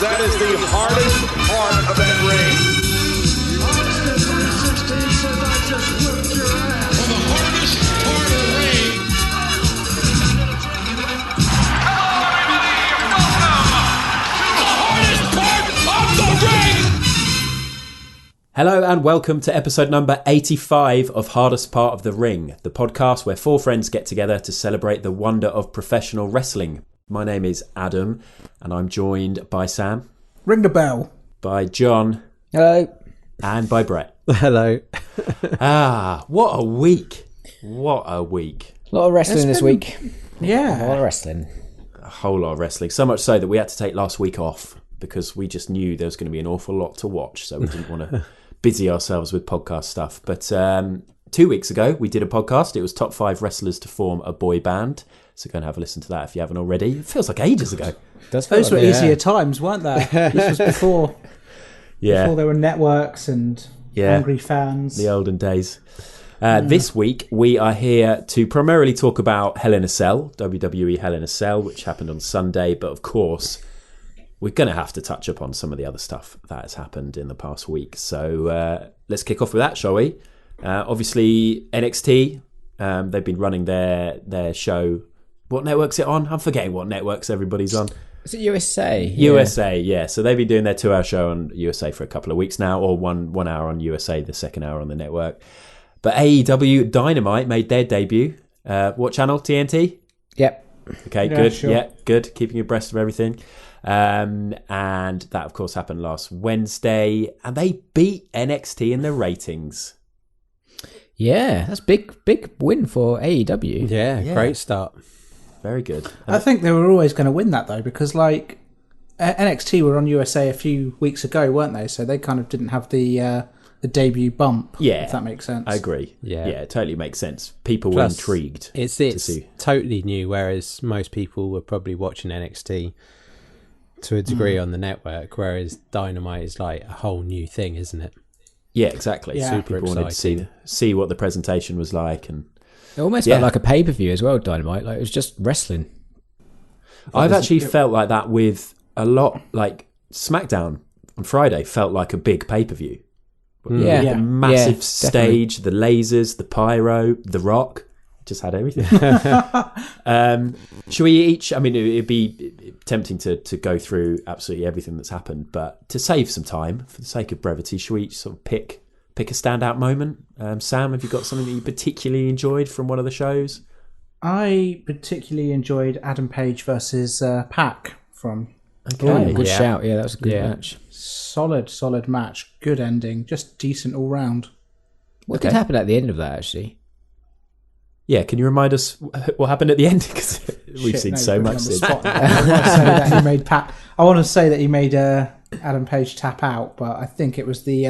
that is the hardest part of that ring. For the hardest part of the ring. Hello and welcome to episode number 85 of Hardest Part of the Ring, the podcast where four friends get together to celebrate the wonder of professional wrestling. My name is Adam and I'm joined by Sam. Ring the bell. By John. Hello. And by Brett. Hello. What a week. What a week. A lot of wrestling this week. Yeah. A lot of wrestling. A whole lot of wrestling. So much so that we had to take last week off because we just knew there was going to be an awful lot to watch. So we didn't want to busy ourselves with podcast stuff. But 2 weeks ago, we did a podcast. It was top 5 wrestlers to form a boy band. So go and have a listen to that if you haven't already. It feels like ages ago. Those were easier times, weren't they? This was before there were networks and angry fans. The olden days. This week, we are here to primarily talk about Hell in a Cell, WWE Hell in a Cell, which happened on Sunday. But of course, we're going to have to touch upon some of the other stuff that has happened in the past week. So let's kick off with that, shall we? Obviously, NXT, they've been running their show. What network's it on? I'm forgetting what networks everybody's on. Is it USA? USA, yeah. So they've been doing their 2-hour show on USA for a couple of weeks now, or one hour on USA, the second hour on the network. But AEW Dynamite made their debut. What channel? TNT? Yep. Okay, good. Sure. Yeah, good. Keeping abreast of everything. And that, of course, happened last Wednesday. And they beat NXT in the ratings. Yeah, that's big win for AEW. Yeah, great start. Very good. I think they were always going to win that, though, because, like, NXT were on USA a few weeks ago, weren't they? So they kind of didn't have the debut bump, if that makes sense. I agree. Yeah, it totally makes sense. People Plus, were intrigued. It's totally new, whereas most people were probably watching NXT to a degree on the network, whereas Dynamite is like a whole new thing, isn't it? Yeah, exactly. Yeah. Super people wanted to see what the presentation was like. And it almost felt like a pay-per-view as well, Dynamite. Like, it was just wrestling. I've actually felt like that with a lot, like SmackDown on Friday felt like a big pay-per-view. Yeah. The massive stage, the lasers, the pyro, the rock. Just had everything. Should we each, I mean, it'd be tempting to go through absolutely everything that's happened, but to save some time, for the sake of brevity, should we each sort of pick a standout moment? Sam, have you got something that you particularly enjoyed from one of the shows? I particularly enjoyed Adam Page versus Pac from... Okay. Good shout. Yeah, that was a good match. Solid match. Good ending. Just decent all round. What did happen at the end of that, actually? Yeah, can you remind us what happened at the end? Because we've seen so much since. I want to say that he made Adam Page tap out, but I think it was the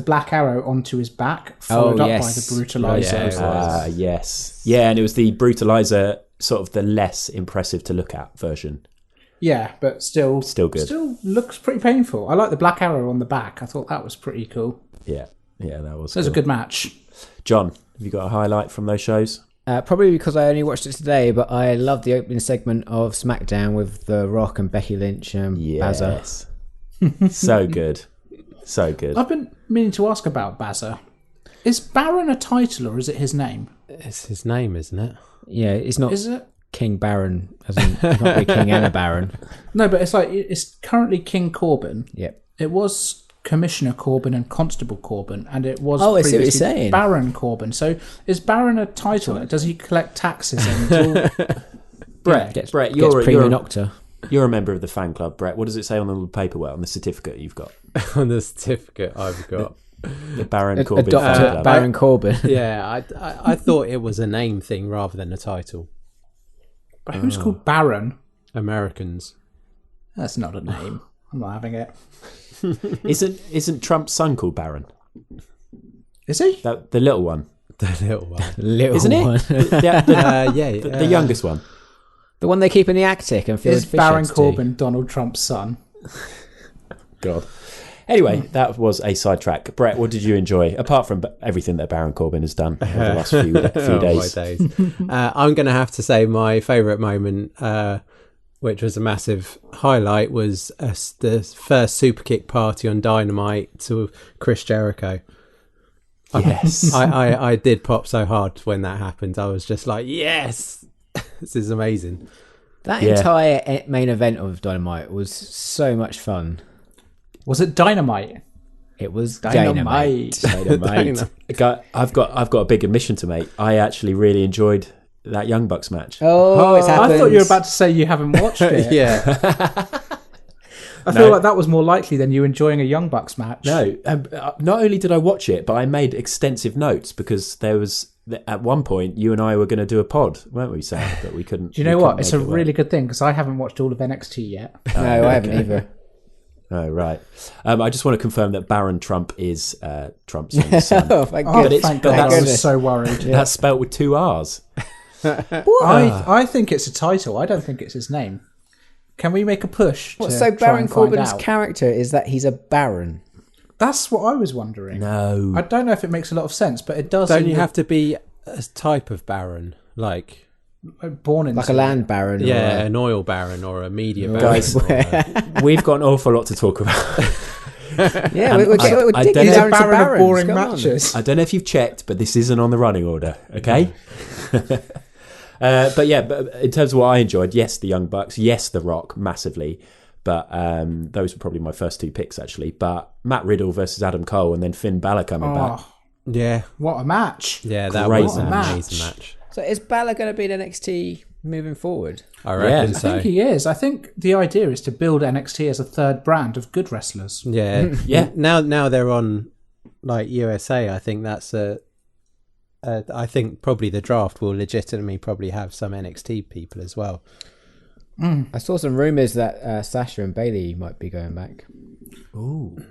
Black Arrow onto his back, followed up by the Brutalizer. Yes. Yeah, and it was the Brutalizer, sort of the less impressive to look at version. Yeah, but still good. Still looks pretty painful. I like the Black Arrow on the back. I thought that was pretty cool. Yeah, that was. It was a good match. John, have you got a highlight from those shows? Probably because I only watched it today, but I loved the opening segment of SmackDown with The Rock and Becky Lynch and Bazza. So good. So good. I've been meaning to ask about Bazza. Is Baron a title or is it his name? It's his name, isn't it? Yeah, it's not. Is it? King Baron, as in not be King and a Baron. No, but it's currently King Corbin. Yep. It was Commissioner Corbin and Constable Corbin, and it was I see what you're previously saying. Baron Corbin. So is Baron a title? Does he collect taxes? Brett, you're a member of the fan club, Brett. What does it say on the little paperwork, on the certificate you've got? On the certificate I've got. The Baron Corbin fan club. Baron Corbin. Yeah, I thought it was a name thing rather than a title. But who's called Baron? Americans. That's not a name. I'm not having it. Isn't Trump's son called Baron? Is he? The little one. The little one. Isn't one. it? The youngest one. The one they keep in the attic and is Baron Corbin Donald Trump's son? God. Anyway, that was a sidetrack. Brett, what did you enjoy, apart from everything that Baron Corbin has done over the last few days? I'm going to have to say my favourite moment which was a massive highlight, was the first Superkick party on Dynamite to Chris Jericho. Yes. I did pop so hard when that happened. I was just like, yes, this is amazing. That entire main event of Dynamite was so much fun. Was it Dynamite? It was Dynamite. Dynamite. I've got a big admission to make. I actually really enjoyed that Young Bucks match. Oh, it's happened. I thought you were about to say you haven't watched it. Yeah. I feel like that was more likely than you enjoying a Young Bucks match. No, not only did I watch it, but I made extensive notes because there was, at one point, you and I were going to do a pod, weren't we, Sam? But we couldn't. Do you know what? It's a really good thing because I haven't watched all of NXT yet. No, I haven't either. Oh, right. I just want to confirm that Baron Trump is Trump's young son. Oh, thank Oh, goodness. thank God. I was so worried. That's spelt with 2 R's. I think it's a title. I don't think it's his name. Can we make a push? So Baron Corbin's character is that he's a baron. That's what I was wondering. No. I don't know if it makes a lot of sense, but it does. Don't you have to be a type of baron, like born in like a land baron? yeah, or an oil baron or a media baron? Guys, we've got an awful lot to talk about. yeah, we're I digging don't He's know- a down to baron of barons. boring Come on. matches. I don't know if you've checked, but this isn't on the running order, okay? But in terms of what I enjoyed, yes, the Young Bucks, yes, The Rock, massively. But those were probably my first 2 picks, actually. But Matt Riddle versus Adam Cole and then Finn Balor coming back. Yeah, What a match. yeah, that Great was an match. amazing match. So is Balor going to be in NXT moving forward? I reckon Yeah. I so. think he is. I think the idea is to build NXT as a third brand of good wrestlers. Yeah, Yeah. Now they're on like USA. I think that's I think probably the draft will legitimately probably have some NXT people as well. I saw some rumours that Sasha and Bailey might be going back.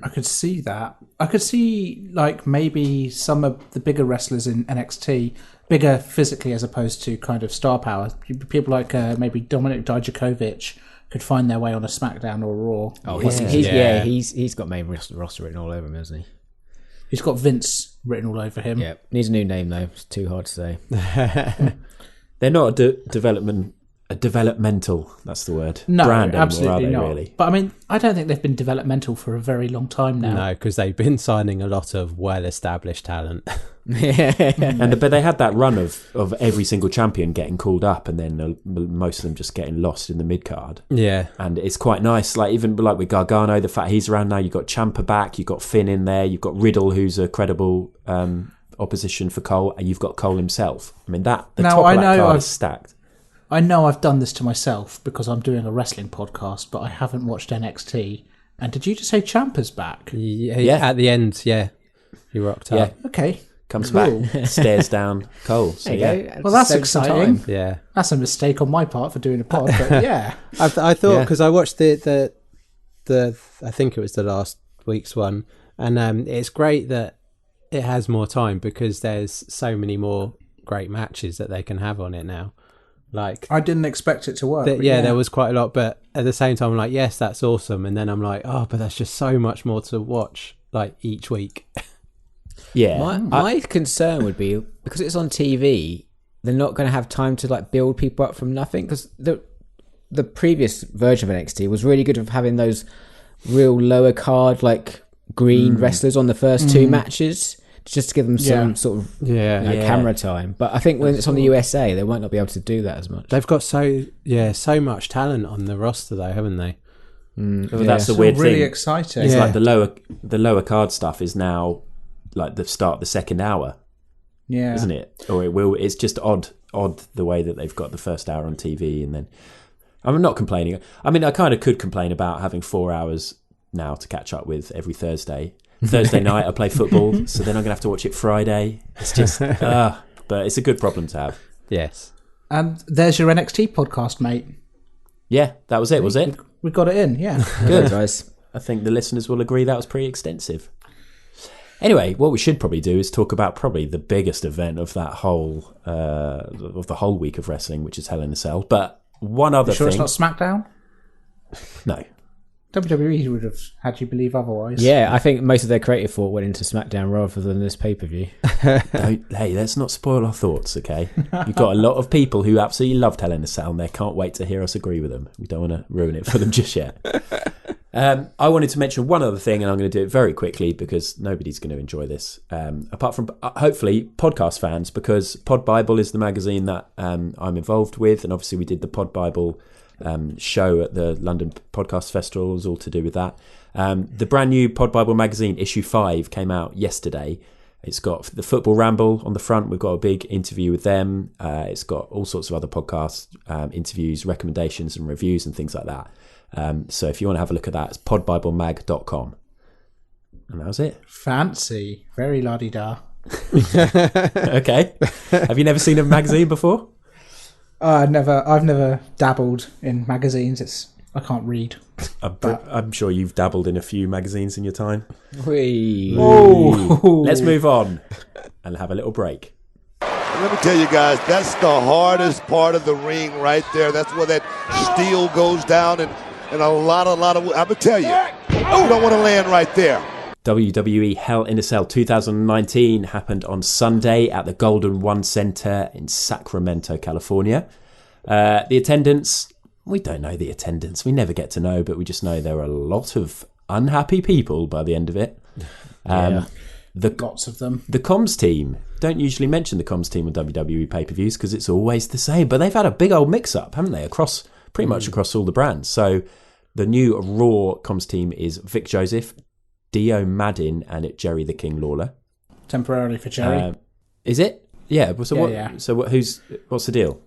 I could see that. I could see like maybe some of the bigger wrestlers in NXT, bigger physically as opposed to kind of star power. People like maybe Dominik Dijakovic could find their way on a SmackDown or a Raw. Oh, Yeah. he's got main roster written all over him, hasn't he? He's got Vince written all over him. Yeah, needs a new name though. It's too hard to say. They're not a developmental, that's the word, No, brand anymore, absolutely are they, not. really? But I mean, I don't think they've been developmental for a very long time now. No, because they've been signing a lot of well-established talent. But they had that run of every single champion getting called up and then most of them just getting lost in the mid-card. Yeah, And it's quite nice, like even like with Gargano, the fact he's around now, you've got Ciampa back, you've got Finn in there, you've got Riddle, who's a credible opposition for Cole, and you've got Cole himself. I mean, the Now, top I of that know card I've- is stacked. I know I've done this to myself because I'm doing a wrestling podcast, but I haven't watched NXT. And did you just say Ciampa's back? Yeah. At the end, yeah, he rocked up. Okay. Comes Cool. back, stares down Cole. So, There you yeah. go. Well, that's Save some exciting. time. Yeah, That's a mistake on my part for doing a pod, but yeah. I thought Yeah. because I watched the I think it was the last week's one, and it's great that it has more time because there's so many more great matches that they can have on it now. Like, I didn't expect it to work. but yeah, there was quite a lot, but at the same time, I'm like, yes, that's awesome, and then I'm like, oh, but that's just so much more to watch, like each week. Yeah. My concern would be because it's on TV, they're not going to have time to like build people up from nothing. Because the previous version of NXT was really good of having those real lower card like green wrestlers on the first 2 matches, just to give them some sort of camera time. But I think when it's on the USA, they might not be able to do that as much. They've got so much talent on the roster, though, haven't they? Well, that's the It's weird really thing. exciting. It's Yeah. like the lower card stuff is now like the start of the second hour, Yeah. isn't it? Or it will. It's just odd the way that they've got the first hour on TV, and then I'm not complaining. I mean, I kind of could complain about having 4 hours now to catch up with every Thursday. Thursday night I play football, so then I'm gonna have to watch it Friday. It's just, but it's a good problem to have. Yes. And there's your NXT podcast, mate. Yeah, that was it. Was it? We got it in, yeah. Good guys. I think the listeners will agree that was pretty extensive. Anyway, what we should probably do is talk about probably the biggest event of that whole of the whole week of wrestling, which is Hell in a Cell. But one other You sure thing, it's not SmackDown? no, WWE would have had you believe otherwise. Yeah, I think most of their creative thought went into SmackDown rather than this pay-per-view. Hey, let's not spoil our thoughts, okay? You've got a lot of people who absolutely loved Hell in a Cell and they can't wait to hear us agree with them. We don't want to ruin it for them just yet. I wanted to mention one other thing, and I'm going to do it very quickly because nobody's going to enjoy this, apart from hopefully podcast fans, because Pod Bible is the magazine that I'm involved with, and obviously we did the Pod Bible show at the London Podcast Festival. It was all to do with that. The brand new Pod Bible magazine, issue 5, came out yesterday. It's got the Football Ramble on the front. We've got a big interview with them. It's got all sorts of other podcast interviews, recommendations and reviews and things like that. So if you want to have a look at that, it's podbiblemag.com. And that was it. Fancy. Very la-di-da. Okay. Have you never seen a magazine before? I've never dabbled in magazines. I can't read. I'm sure you've dabbled in a few magazines in your time. Oh, Let's move on and have a little break. Let me tell you guys, that's the hardest part of the ring right there. That's where that steel goes down, and a lot of. I'm gonna tell you, you don't want to land right there. WWE Hell in a Cell 2019 happened on Sunday at the Golden One Center in Sacramento, California. The attendance, we don't know the attendance. We never get to know, but we just know there were a lot of unhappy people by the end of it. lots of them. The comms team, don't usually mention the comms team on WWE pay-per-views because it's always the same, but they've had a big old mix-up, haven't they, pretty much across all the brands. So the new Raw comms team is Vic Joseph, Dio Madden, and Jerry the King Lawler. Temporarily for Jerry. Is it? Yeah. So yeah. So what's the deal?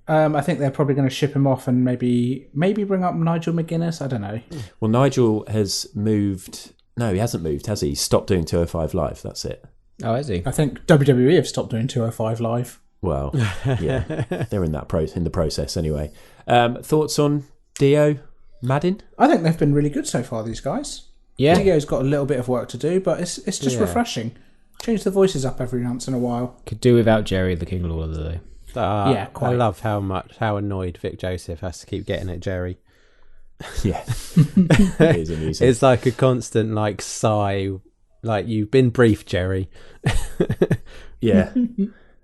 I think they're probably going to ship him off and maybe bring up Nigel McGuinness. I don't know. Well, Nigel has moved. No, he hasn't moved, has he? He stopped doing 205 Live. That's it. Oh, is he? I think WWE have stopped doing 205 Live. Well, yeah, they're in the process anyway. Thoughts on Dio Madden? I think they've been really good so far. These guys. Yeah. Dio's got a little bit of work to do, but it's just refreshing. Change the voices up every once in a while. Could do without Jerry the King Lawler though. Yeah, quite. I love how annoyed Vic Joseph has to keep getting at Jerry. Yeah, it is amusing. It's like a constant sigh, like you've been briefed, Jerry. Yeah.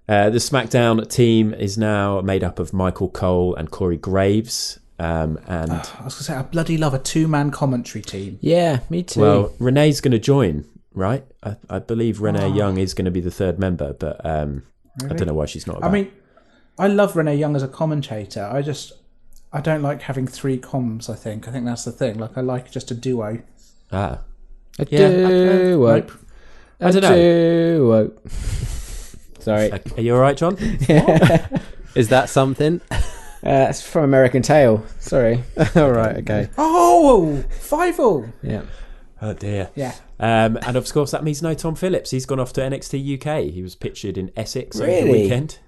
The SmackDown team is now made up of Michael Cole and Corey Graves. And I was going to say, I bloody love a 2-man commentary team. Yeah, me too. Well, Renee's going to join, right? I believe Renee Young is going to be the third member, but I don't know why she's not about. I mean, I love Renee Young as a commentator. I don't like having 3 comms, I think that's the thing. I like just a duo. Ah. A Yeah, duo. nope. I don't know. Duo. Sorry. Are you all right, John? Is that something? It's from American Tail. Sorry. All right, okay. Oh, 5-0. Yeah. Oh dear. Yeah. And of course that means no Tom Phillips. He's gone off to NXT UK. He was pictured in Essex over the Really? weekend.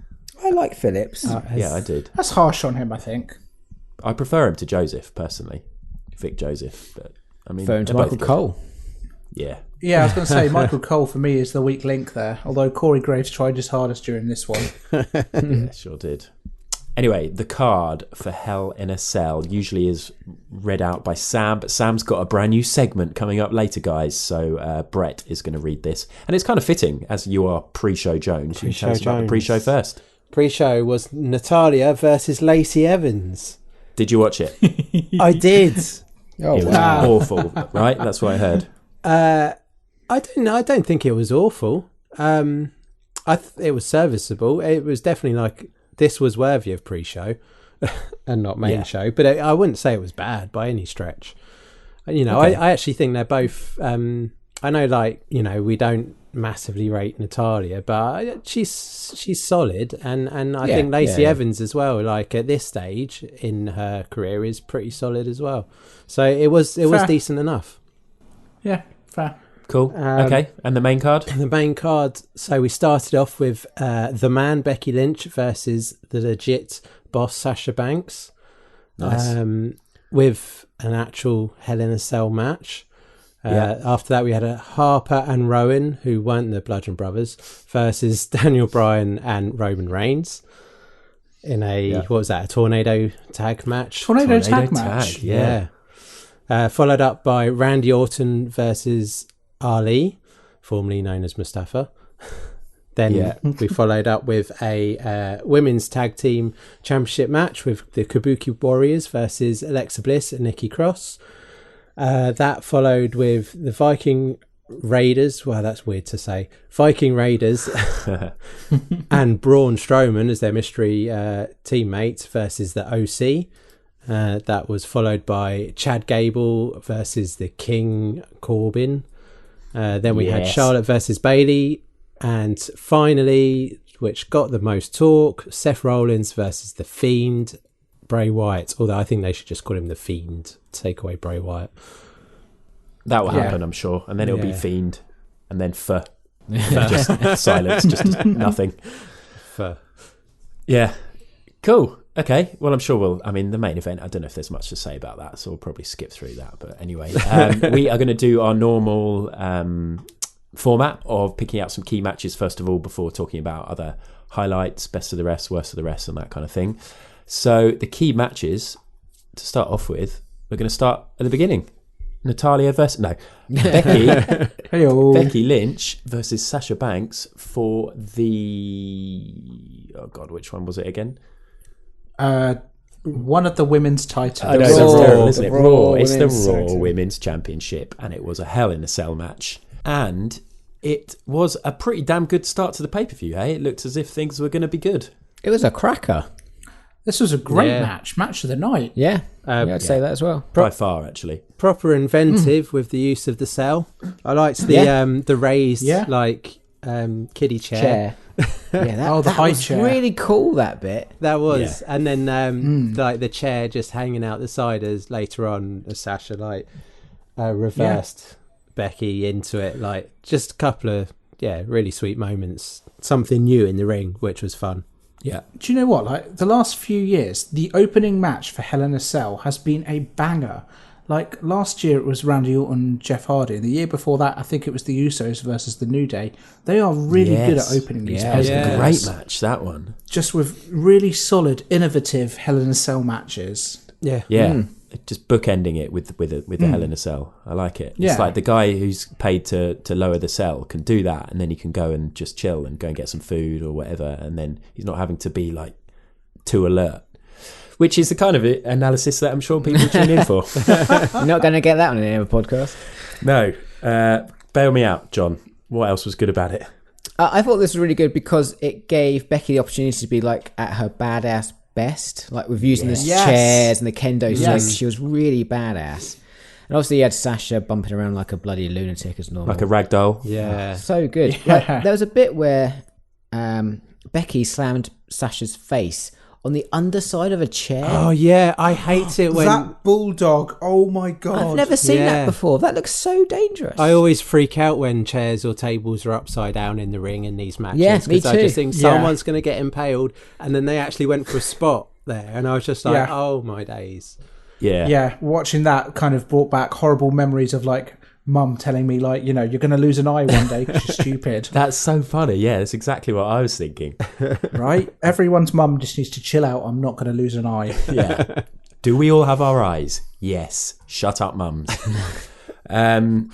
I like Phillips. Yeah, I did. That's harsh on him, I think. I prefer him to Joseph personally, Vic Joseph. But I mean, Phone to they're Michael both good. Cole. Yeah. Yeah, I was going to say Michael Cole for me is the weak link there. Although Corey Graves tried his hardest during this one. Yeah, sure did. Anyway, the card for Hell in a Cell usually is read out by Sam, but Sam's got a brand new segment coming up later, guys. So Brett is going to read this, and it's kind of fitting as you are pre-show Jones. You can tell us about the pre-show first. Pre-show was Natalia versus Lacey Evans. Did you watch it? I did. Oh, It was wow. awful, right? That's what I heard. I don't know. I don't think it was awful. It was serviceable. It was definitely this was worthy of pre-show and not main show. But I wouldn't say it was bad by any stretch. Okay. I actually think they're both. I know, we don't massively rate Natalia, but she's solid, and I think Lacey Evans as well. At this stage in her career, is pretty solid as well. So it was decent enough. Yeah, fair. Cool. Okay. And the main card? The main card. So we started off with the man Becky Lynch versus the legit boss Sasha Banks. Nice. With an actual Hell in a Cell match. After that, we had a Harper and Rowan, who weren't the Bludgeon Brothers, versus Daniel Bryan and Roman Reigns in a what was that? A tornado tag match. Tornado tag match. Yeah. Followed up by Randy Orton versus Ali, formerly known as Mustafa. Then we followed up with a women's tag team championship match with the Kabuki Warriors versus Alexa Bliss and Nikki Cross. That followed with the Viking Raiders. Well, that's weird to say. Viking Raiders and Braun Strowman as their mystery teammates versus the OC. That was followed by Chad Gable versus the King Corbin. Then we had Charlotte versus Bayley. And finally, which got the most talk, Seth Rollins versus the Fiend, Bray Wyatt. Although I think they should just call him the Fiend. Take away Bray Wyatt. That will happen, I'm sure. And then it'll be Fiend. And then just silence, just nothing. Yeah. Cool. Okay. Well, I'm sure the main event, I don't know if there's much to say about that, so we'll probably skip through that. But anyway, we are going to do our normal format of picking out some key matches, first of all, before talking about other highlights, best of the rest, worst of the rest, and that kind of thing. So the key matches, to start off with, we're going to start at the beginning. Becky Lynch versus Sasha Banks for the which one was it again? One of the women's titles. I know, it's terrible, isn't it? Raw. It's the Raw Women's Championship, and it was a Hell in a Cell match. And it was a pretty damn good start to the pay-per-view, eh? It looked as if things were going to be good. It was a cracker. This was a great match of the night. Yeah, I'd say that as well. By far, actually. Proper inventive with the use of the cell. I liked the raised kiddie chair. That high was chair. Really cool, that bit. That was, and then the chair just hanging out the side as later on as Sasha reversed Becky into it. Just a couple of really sweet moments. Something new in the ring, which was fun. Yeah. Do you know what? The last few years, the opening match for Hell in a Cell has been a banger. Last year it was Randy Orton and Jeff Hardy. The year before that, I think it was the Usos versus the New Day. They are really good at opening these matches. matches. It was a great match, that one. Just with really solid, innovative Hell in a Cell matches. Yeah. Yeah. Just bookending it with the Hell in a Cell. I like it. It's like the guy who's paid to lower the cell can do that, and then he can go and just chill and go and get some food or whatever, and then he's not having to be too alert. Which is the kind of analysis that I'm sure people tune in for. You're not going to get that on any other podcast. No. Bail me out, John. What else was good about it? I thought this was really good because it gave Becky the opportunity to be at her badass best, with using the chairs and the kendo sticks. She was really badass. And obviously you had Sasha bumping around like a bloody lunatic as normal. Like a rag doll. Yeah. So good. There was a bit where Becky slammed Sasha's face on the underside of a chair. Oh yeah, I hate it when that bulldog. Oh my god! I've never seen that before. That looks so dangerous. I always freak out when chairs or tables are upside down in the ring in these matches. Yeah, me too. I just think someone's going to get impaled, and then they actually went for a spot there, and I was just like, oh my days. Yeah. Watching that kind of brought back horrible memories of Mum telling me you're going to lose an eye one day because you're stupid. That's so funny. Yeah, that's exactly what I was thinking. Right? Everyone's mum just needs to chill out. I'm not going to lose an eye. Yeah. Do we all have our eyes? Yes. Shut up, mums.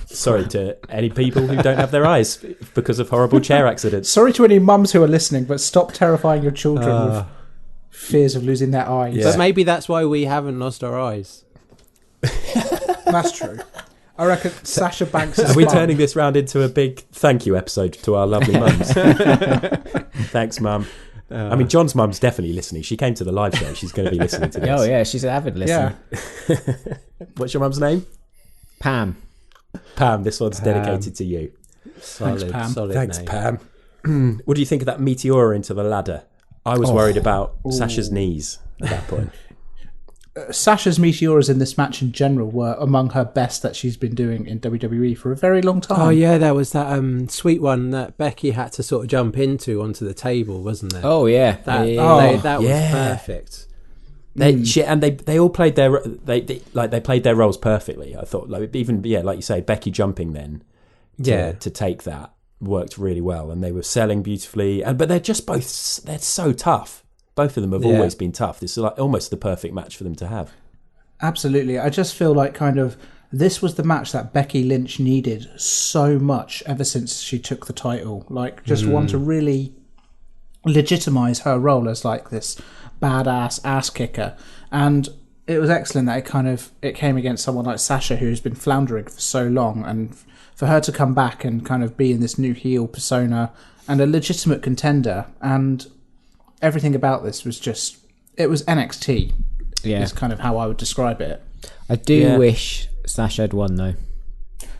Sorry to any people who don't have their eyes because of horrible chair accidents. Sorry to any mums who are listening, but stop terrifying your children with fears of losing their eyes. Yeah. But maybe that's why we haven't lost our eyes. That's true. I reckon Sasha Banks' Are we turning this round into a big thank you episode to our lovely mums? Thanks, Mum. John's mum's definitely listening. She came to the live show. She's going to be listening to this. Oh, yeah, she's an avid listener. Yeah. What's your mum's name? Pam. Pam, this one's dedicated to you. Thanks, Pam. Thanks, Pam. What do you think of that meteora into the ladder? I was worried about Sasha's knees at that point. Sasha's meteoras in this match in general were among her best that she's been doing in WWE for a very long time. Oh yeah, there was that sweet one that Becky had to sort of jump onto the table, wasn't there? Oh yeah, that was perfect. They all played their they played their roles perfectly. I thought like you say, Becky jumping then to take that worked really well, and they were selling beautifully. But they're so tough. Both of them have always been tough. This is like almost the perfect match for them to have. Absolutely. I just feel like kind of this was the match that Becky Lynch needed so much ever since she took the title. Like, just want to really legitimize her role as like this badass ass kicker. And it was excellent that it came against someone like Sasha, who's been floundering for so long, and for her to come back and kind of be in this new heel persona and a legitimate contender. And everything about this was just, it was NXT. Yeah. Is kind of how I would describe it. I do wish Sasha had won, though.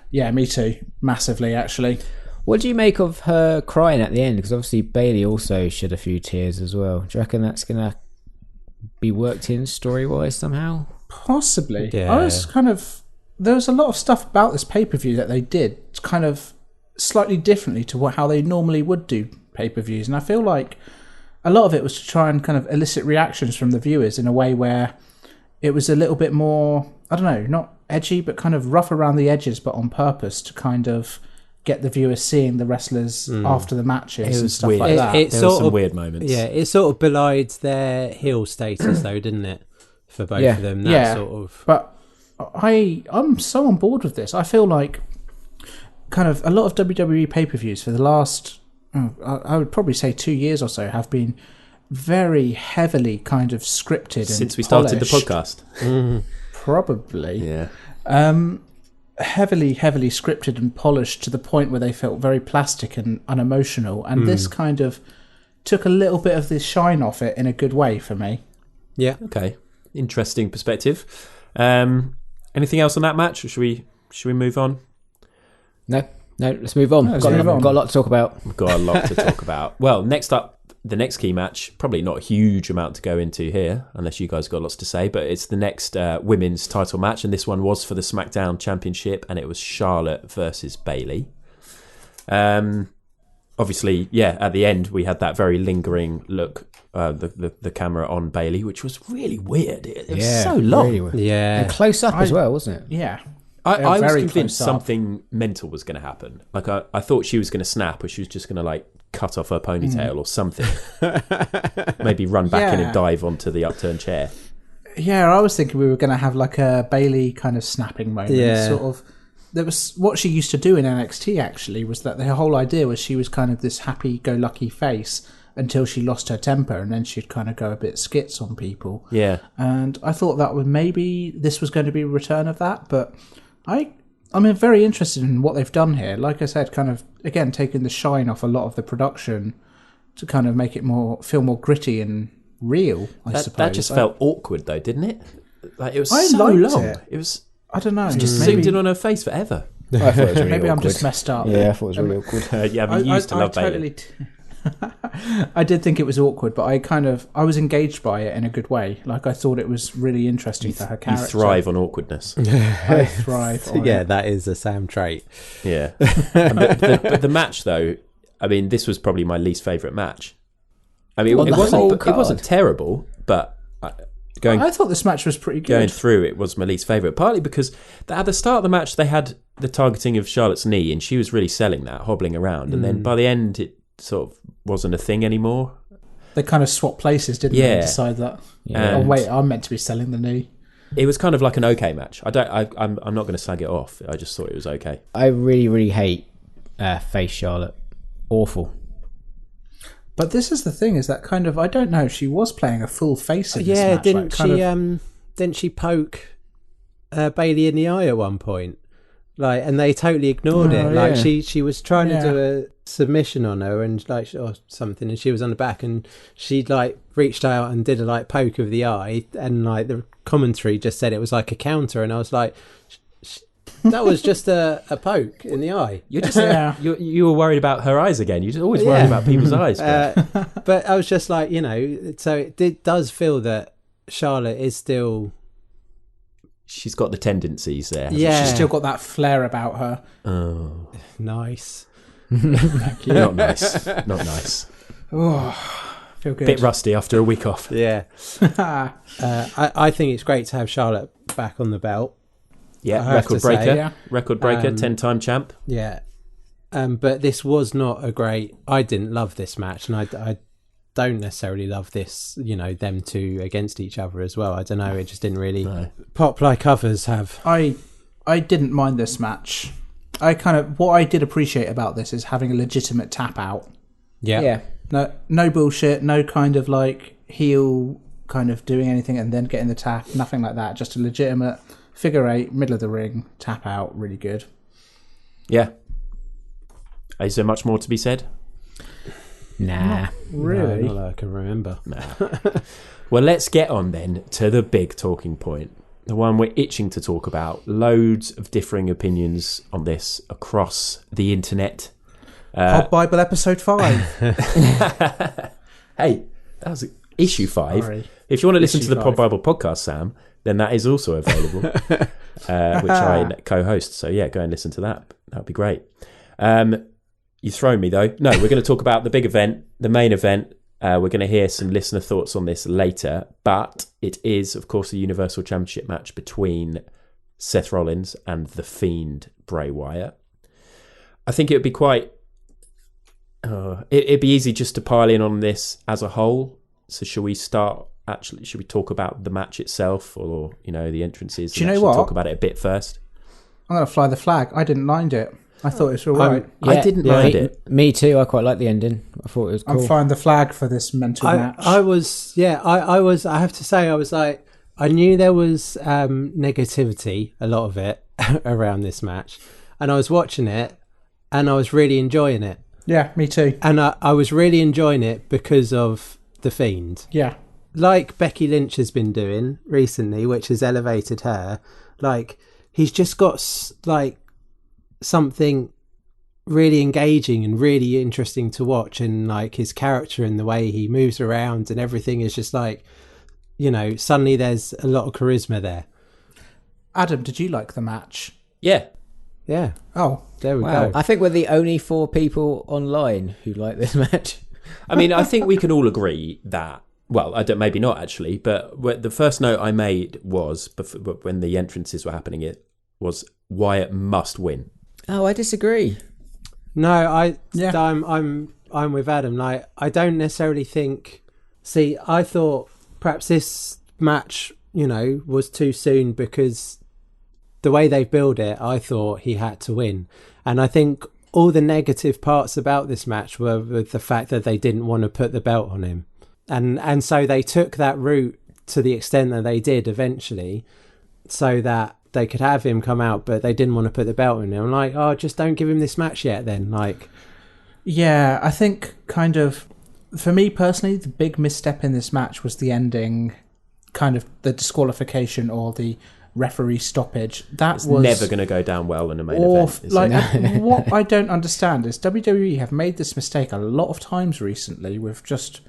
Yeah, me too. Massively, actually. What do you make of her crying at the end? Because obviously Bailey also shed a few tears as well. Do you reckon that's going to be worked in story-wise somehow? Possibly. Yeah. I was there was a lot of stuff about this pay-per-view that they did kind of slightly differently to how they normally would do pay-per-views. And I feel like a lot of it was to try and kind of elicit reactions from the viewers in a way where it was a little bit more, I don't know, not edgy, but kind of rough around the edges, but on purpose to kind of get the viewers seeing the wrestlers after the matches and stuff weird. like that. It There sort were some of weird moments. Yeah, it sort of belied their heel status, though, didn't it? For both of them, that sort of. But I'm so on board with this. I feel like kind of a lot of WWE pay-per-views for the last, I would probably say 2 years or so, have been very heavily kind of scripted Since and we started the polished. podcast. Probably. Yeah. Heavily scripted and polished to the point where they felt very plastic and unemotional. And this kind of took a little bit of the shine off it in a good way for me. Yeah. Okay. Interesting perspective. Anything else on that match, or should we move on? No, let's move on. Let's got, move on. got a lot to talk about. We've got a lot to talk about. Well, next up, the next key match, probably not a huge amount to go into here, unless you guys got lots to say, but it's the next women's title match, and this one was for the SmackDown Championship, and it was Charlotte versus Bayley. Obviously, at the end, we had that very lingering look, the camera on Bayley, which was really weird. It was so long. Really weird. Yeah. And close up as well, wasn't it? Yeah. I was very convinced close up. something mental was going to happen. Like, I thought she was going to snap, or she was just going to, like, cut off her ponytail or something. Maybe run back in and dive onto the upturned chair. Yeah, I was thinking we were going to have like a Bailey kind of snapping moment. Yeah. Sort of. There was what she used to do in NXT. Actually, was that the whole idea was she was kind of this happy-go-lucky face until she lost her temper, and then she'd kind of go a bit skits on people. Yeah. And I thought that maybe this was going to be a return of that, but I'm very interested in what they've done here. Like I said, kind of again taking the shine off a lot of the production to kind of make it feel more gritty and real. I suppose That just felt awkward, though, didn't it? Like, it was I so liked long. it. It was I don't know. just maybe zoomed in on her face forever. I thought it was really maybe I'm awkward. just messed up. Yeah, I thought it was really awkward. Yeah, I mean, you used to love Bayley. I did think it was awkward, but I was engaged by it in a good way. Like, I thought it was really interesting for her You character. thrive on awkwardness. I thrive on Yeah, it. that is a Sam trait. Yeah. But the match, though, I mean, this was probably my least favourite match. I mean, On it the whole wasn't card. terrible, but I thought this match was pretty good. going through it was my least favourite, partly because at the start of the match they had the targeting of Charlotte's knee, and she was really selling that, hobbling around, and then by the end it sort of wasn't a thing anymore. They kind of swapped places, didn't they? Yeah. And decide that. Yeah. Oh wait, I'm meant to be selling the knee. It was kind of like an okay match. I'm not going to slag it off. I just thought it was okay. I really, really hate face Charlotte. Awful. But this is the thing: is that kind of I don't know. She was playing a full face in this Yeah, match. didn't like, kind she? of- Didn't she poke Bailey in the eye at one point? Like, and they totally ignored it. Like, yeah. she was trying Yeah. to do a submission on her and like or something, and she was on the back, and she like reached out and did a like poke of the eye, and like the commentary just said it was like a counter, and I was like, that was just a poke in the eye. You're just Yeah. you were worried about her eyes again. You're just always worried about people's eyes. But I was just like, so it does feel that Charlotte is still. She's got the tendencies there. hasn't Yeah. She's still got that flair about her. she? Oh, Nice. not nice. Not nice. Feel good. Bit rusty after a week off. Yeah. I think it's great to have Charlotte back on the belt. I Yeah, have record to say, breaker. yeah. Record breaker, 10-time champ. Yeah. But this was not a great. I didn't love this match, and I don't necessarily love this, them two against each other as well. I don't know, it just didn't really pop like others have. I didn't mind this match. What I did appreciate about this is having a legitimate tap out. Yeah. No bullshit, no kind of like heel kind of doing anything and then getting the tap, nothing like that. Just a legitimate figure eight, middle of the ring, tap out, really good. Yeah. Is there much more to be said? Nah. Really? No, not that I can remember. Well, let's get on then to the big talking point. The one we're itching to talk about. Loads of differing opinions on this across the internet. Pod Bible episode 5. Hey, that was issue 5. Sorry. If you want to listen Issue to the Pod 5. Bible podcast, Sam, then that is also available, which I co-host. So yeah, go and listen to that. That would be great. You throw me though. No, we're going to talk about the big event, the main event. We're going to hear some listener thoughts on this later, but it is, of course, a Universal Championship match between Seth Rollins and the Fiend Bray Wyatt. I think it would be quite... it'd be easy just to pile in on this as a whole. So should we talk about the match itself, or, the entrances? Do you know what? Talk about it a bit first. I'm going to fly the flag. I didn't mind it. I thought it was all right. I didn't mind it. Me too. I quite like the ending. I thought it was cool. I'm flying the flag for this mental match. I have to say, I was like, I knew there was negativity, a lot of it, around this match. And I was watching it, and I was really enjoying it. Yeah, me too. And I was really enjoying it because of the Fiend. Yeah. Like Becky Lynch has been doing recently, which has elevated her. Like, he's just got, something really engaging and really interesting to watch, and like his character and the way he moves around and everything is just like, suddenly there's a lot of charisma there. Adam, did you like the match? Yeah. Oh, There we Wow. go. I think we're the only 4 people online who like this match. I mean, I think we can all agree that, well, maybe not actually, but the first note I made was, when the entrances were happening, it was Wyatt must win. Oh, I disagree. No, I'm with Adam. Like, I don't necessarily think. See, I thought perhaps this match, was too soon, because the way they build it, I thought he had to win, and I think all the negative parts about this match were with the fact that they didn't want to put the belt on him, and so they took that route to the extent that they did eventually, so that they could have him come out, but they didn't want to put the belt on him. I'm like, just don't give him this match yet then. Like, yeah, I think kind of, for me personally, the big misstep in this match was the ending, kind of the disqualification or the referee stoppage. That was never going to go down well in a main event. Is it? What I don't understand is WWE have made this mistake a lot of times recently with just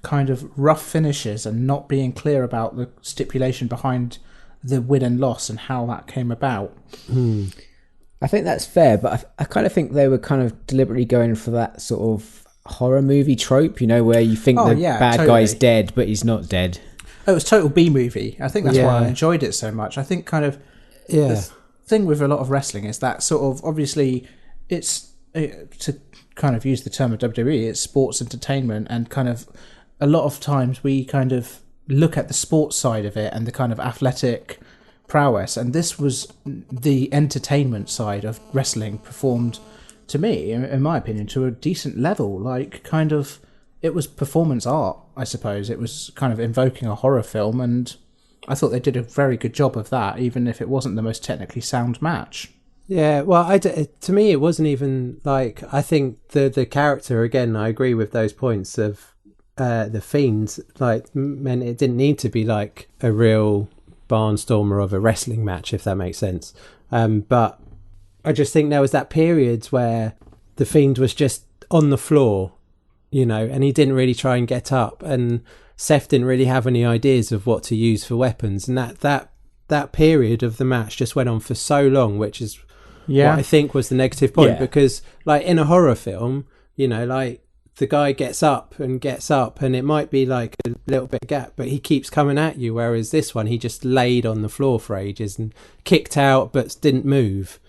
kind of rough finishes and not being clear about the stipulation behind the win and loss and how that came about. I think that's fair, but I kind of think they were kind of deliberately going for that sort of horror movie trope, where you think bad guy's dead, but he's not dead. Oh, it was total B movie. I think that's why I enjoyed it so much. I think kind of the thing with a lot of wrestling is that sort of, obviously, it's, to kind of use the term of WWE, it's sports entertainment, and kind of a lot of times we kind of look at the sports side of it and the kind of athletic prowess, and this was the entertainment side of wrestling performed, to me, in my opinion, to a decent level. Like, kind of, it was performance art, I suppose. It was kind of invoking a horror film, and I thought they did a very good job of that, even if it wasn't the most technically sound match. Yeah, well, to me, it wasn't even like, I think the character, again, I agree with those points of the Fiend, like, meant it didn't need to be like a real barnstormer of a wrestling match, if that makes sense. But I just think there was that period where the Fiend was just on the floor, and he didn't really try and get up, and Seth didn't really have any ideas of what to use for weapons, and that period of the match just went on for so long, which is what I think was the negative point, because like in a horror film, like, the guy gets up, and it might be like a little bit of gap, but he keeps coming at you, whereas this one, he just laid on the floor for ages and kicked out but didn't move.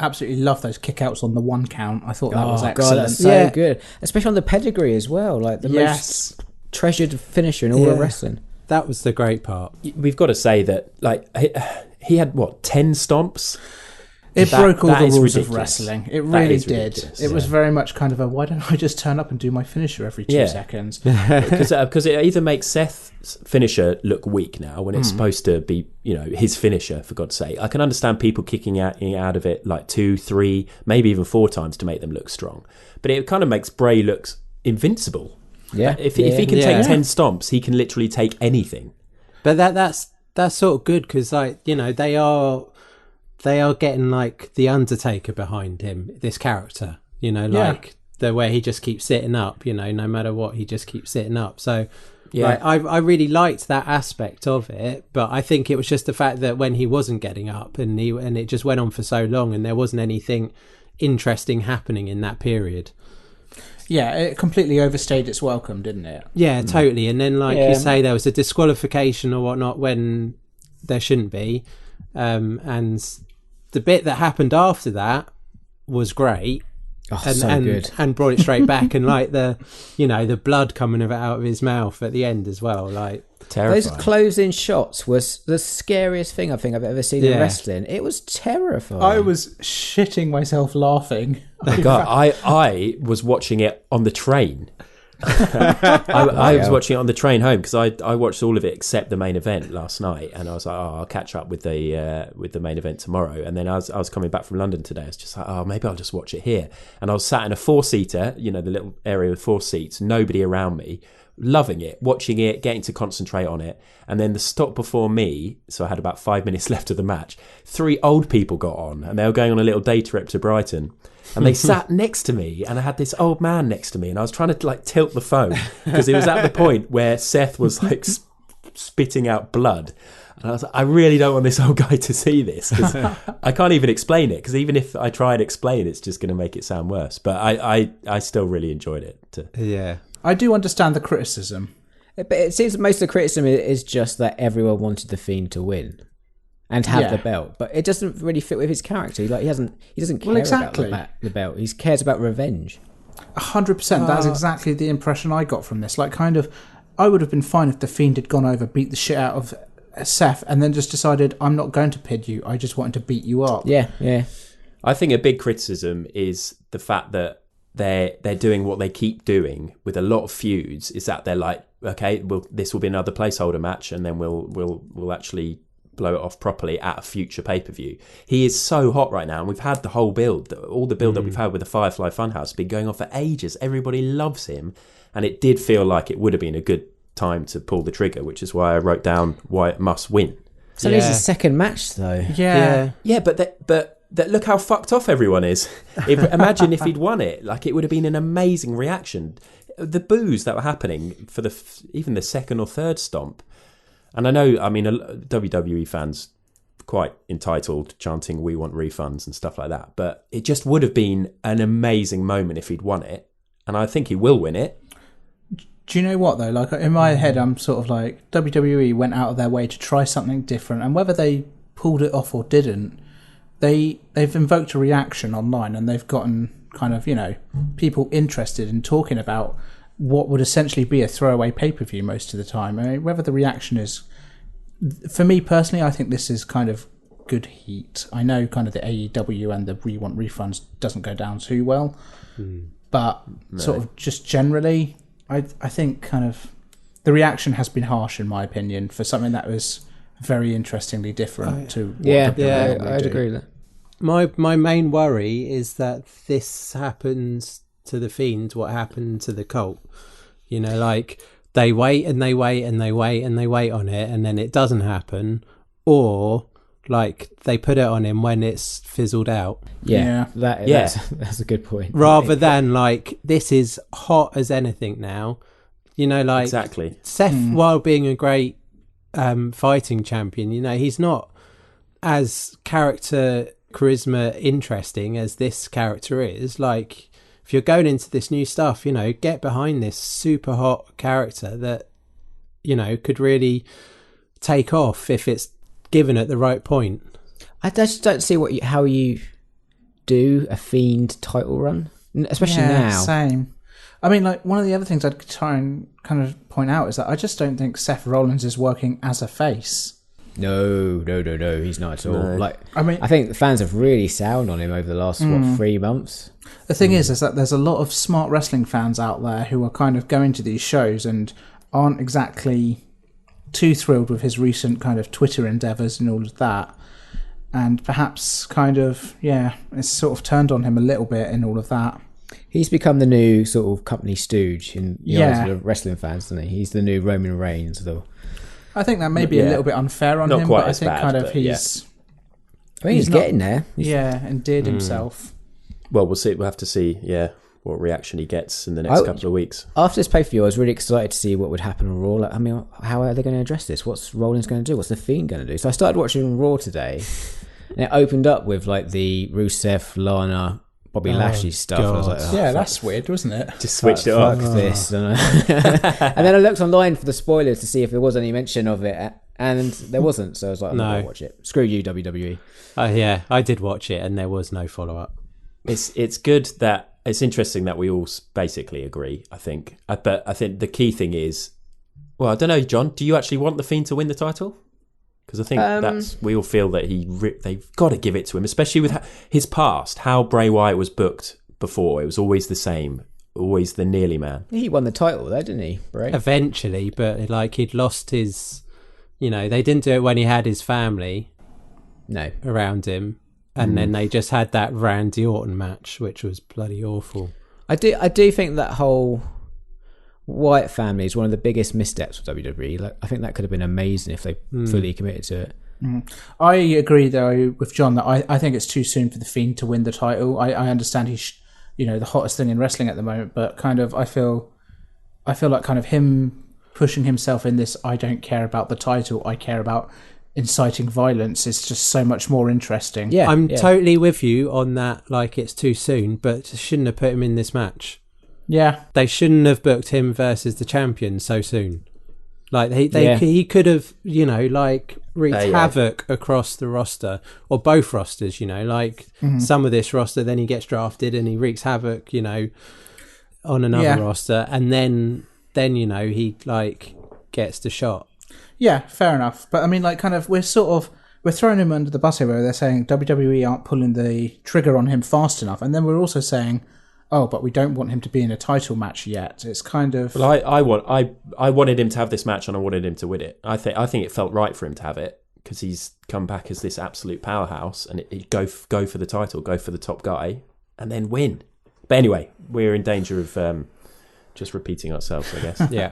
absolutely love those kickouts on the 1 count. I thought that was excellent. God, that's so good, especially on the pedigree as well. Like the most treasured finisher in all of wrestling. That was the great part. We've got to say that, like, he had, 10 stomps? It broke all the rules ridiculous. of wrestling. It really did. Ridiculous. It was very much kind of a, why don't I just turn up and do my finisher every 2 seconds? Because it either makes Seth's finisher look weak now when it's supposed to be, his finisher, for God's sake. I can understand people kicking out of it like 2, 3, maybe even 4 times to make them look strong. But it kind of makes Bray look invincible. Yeah. If he can take 10 stomps, he can literally take anything. But that's sort of good because, like, they are getting like the Undertaker behind him, this character, like the where he just keeps sitting up, no matter what, he just keeps sitting up. So I really liked that aspect of it, but I think it was just the fact that when he wasn't getting up and it just went on for so long and there wasn't anything interesting happening in that period. Yeah, it completely overstayed its welcome, didn't it? Yeah, totally. And then, like you say, there was a disqualification or whatnot when there shouldn't be. And the bit that happened after that was great. Good. And brought it straight back. And like the blood coming out of his mouth at the end as well. Like, terrifying. Those closing shots was the scariest thing I think I've ever seen in wrestling. It was terrifying. I was shitting myself laughing. God, I was watching it on the train. I was watching it on the train home because I watched all of it except the main event last night, and I was like, I'll catch up with the main event tomorrow. And then I was coming back from London today. I was just like, maybe I'll just watch it here. And I was sat in a 4-seater, the little area with 4 seats, nobody around me, loving it, watching it, getting to concentrate on it. And then the stop before me, so I had about 5 minutes left of the match, 3 old people got on and they were going on a little day trip to Brighton. And they sat next to me, and I had this old man next to me, and I was trying to like tilt the phone because it was at the point where Seth was like spitting out blood. And I was like, I really don't want this old guy to see this because I can't even explain it, because even if I try and explain, it's just going to make it sound worse. But I still really enjoyed it. Yeah. I do understand the criticism. But it seems most of the criticism is just that everyone wanted the Fiend to win and have the belt, but it doesn't really fit with his character. Like he doesn't care about the belt. He cares about revenge. 100%. That's exactly the impression I got from this. Like, kind of, I would have been fine if the Fiend had gone over, beat the shit out of Seth, and then just decided, I'm not going to pin you. I just wanted to beat you up. Yeah. I think a big criticism is the fact that they're doing what they keep doing with a lot of feuds. Is that they're like, okay, this will be another placeholder match, and then we'll actually blow it off properly at a future pay-per-view. He is so hot right now, and we've had the whole build, all the build that we've had with the Firefly Funhouse been going on for ages. Everybody loves him, and it did feel like it would have been a good time to pull the trigger, which is why I wrote down why it must win. So it's his second match, though. Yeah, but look how fucked off everyone is. Imagine if he'd won it. Like, it would have been an amazing reaction. The boos that were happening for even the second or third stomp. And I know, WWE fans quite entitled, chanting, we want refunds and stuff like that. But it just would have been an amazing moment if he'd won it. And I think he will win it. Do you know what, though? Like, in my head, I'm sort of like, WWE went out of their way to try something different. And whether they pulled it off or didn't, they've invoked a reaction online, and they've gotten kind of, people interested in talking about what would essentially be a throwaway pay-per-view most of the time. I mean, whether the reaction is... For me personally, I think this is kind of good heat. I know kind of the AEW and the we want refunds doesn't go down too well, but sort of just generally, I think kind of the reaction has been harsh, in my opinion, for something that was very interestingly different to what I'd agree with that. My main worry is that this happens to the Fiend what happened to the Cult. Like, they wait and they wait and they wait and they wait on it, and then it doesn't happen, or like they put it on him when it's fizzled out. That's a good point. Rather than like, this is hot as anything now. Like, exactly. Seth, while being a great fighting champion, he's not as character charisma interesting as this character is. Like, if you're going into this new stuff, get behind this super hot character that, could really take off if it's given at the right point. I just don't see how you do a Fiend title run, especially now. Same. I mean, like, one of the other things I'd try and kind of point out is that I just don't think Seth Rollins is working as a face. No, he's not at all. No. Like, I mean, I think the fans have really soured on him over the last 3 months. the thing is that there's a lot of smart wrestling fans out there who are kind of going to these shows and aren't exactly too thrilled with his recent kind of Twitter endeavours and all of that. And perhaps kind of, it's sort of turned on him a little bit in all of that. He's become the new sort of company stooge in the eyes Yeah. of wrestling fans, isn't he? He's the new Roman Reigns, though. I think that may be a little bit unfair on Not him, quite but I as think bad, kind of but he's I mean, he's not- getting there. endeared himself. Well, we'll see. We'll have to see, what reaction he gets in the next couple of weeks. After this pay-per-view, I was really excited to see what would happen on Raw. Like, I mean, how are they going to address this? What's Rollins going to do? What's The Fiend going to do? So I started watching Raw today, and it opened up with like the Rusev, Lana, Bobby Lashley stuff. And I was like, God. Yeah, that's weird, wasn't it? Just switched it fuck off. this. And then I looked online for the spoilers to see if there was any mention of it, and there wasn't. So I was like, I'm not going to watch it. Screw you, WWE. Yeah, I did watch it, and there was no follow-up. It's good that it's interesting that we all basically agree. I think, but I think the key thing is, well, I don't know, John. Do you actually want the Fiend to win the title? Because I think we all feel that they've got to give it to him, especially with his past. How Bray Wyatt was booked before, it was always the same, always the nearly man. He won the title though, didn't he, Bray? Eventually, but like he'd lost his, they didn't do it when he had his family No. around him, and then they just had that Randy Orton match, which was bloody awful. I do think that whole Wyatt family is one of the biggest missteps of WWE. Like, I think that could have been amazing if they fully committed to it. I agree, though, with John that I think it's too soon for the Fiend to win the title. I understand he's, the hottest thing in wrestling at the moment, but kind of I feel like kind of him pushing himself in this I don't care about the title, I care about inciting violence is just so much more interesting. Yeah, I'm totally with you on that. Like, it's too soon, but shouldn't have put him in this match. Yeah. They shouldn't have booked him versus the champion so soon. Like he could have, wreaked havoc across the roster, or both rosters. Some of this roster, then he gets drafted and he wreaks havoc, on another roster, and then he gets the shot. Yeah, fair enough. But I mean, we're throwing him under the bus here, where they're saying WWE aren't pulling the trigger on him fast enough, and then we're also saying, oh, but we don't want him to be in a title match yet. It's kind of. Well, I wanted him to have this match, and I wanted him to win it. I think it felt right for him to have it because he's come back as this absolute powerhouse, and go for the title, go for the top guy, and then win. But anyway, we're in danger of just repeating ourselves, I guess. Yeah.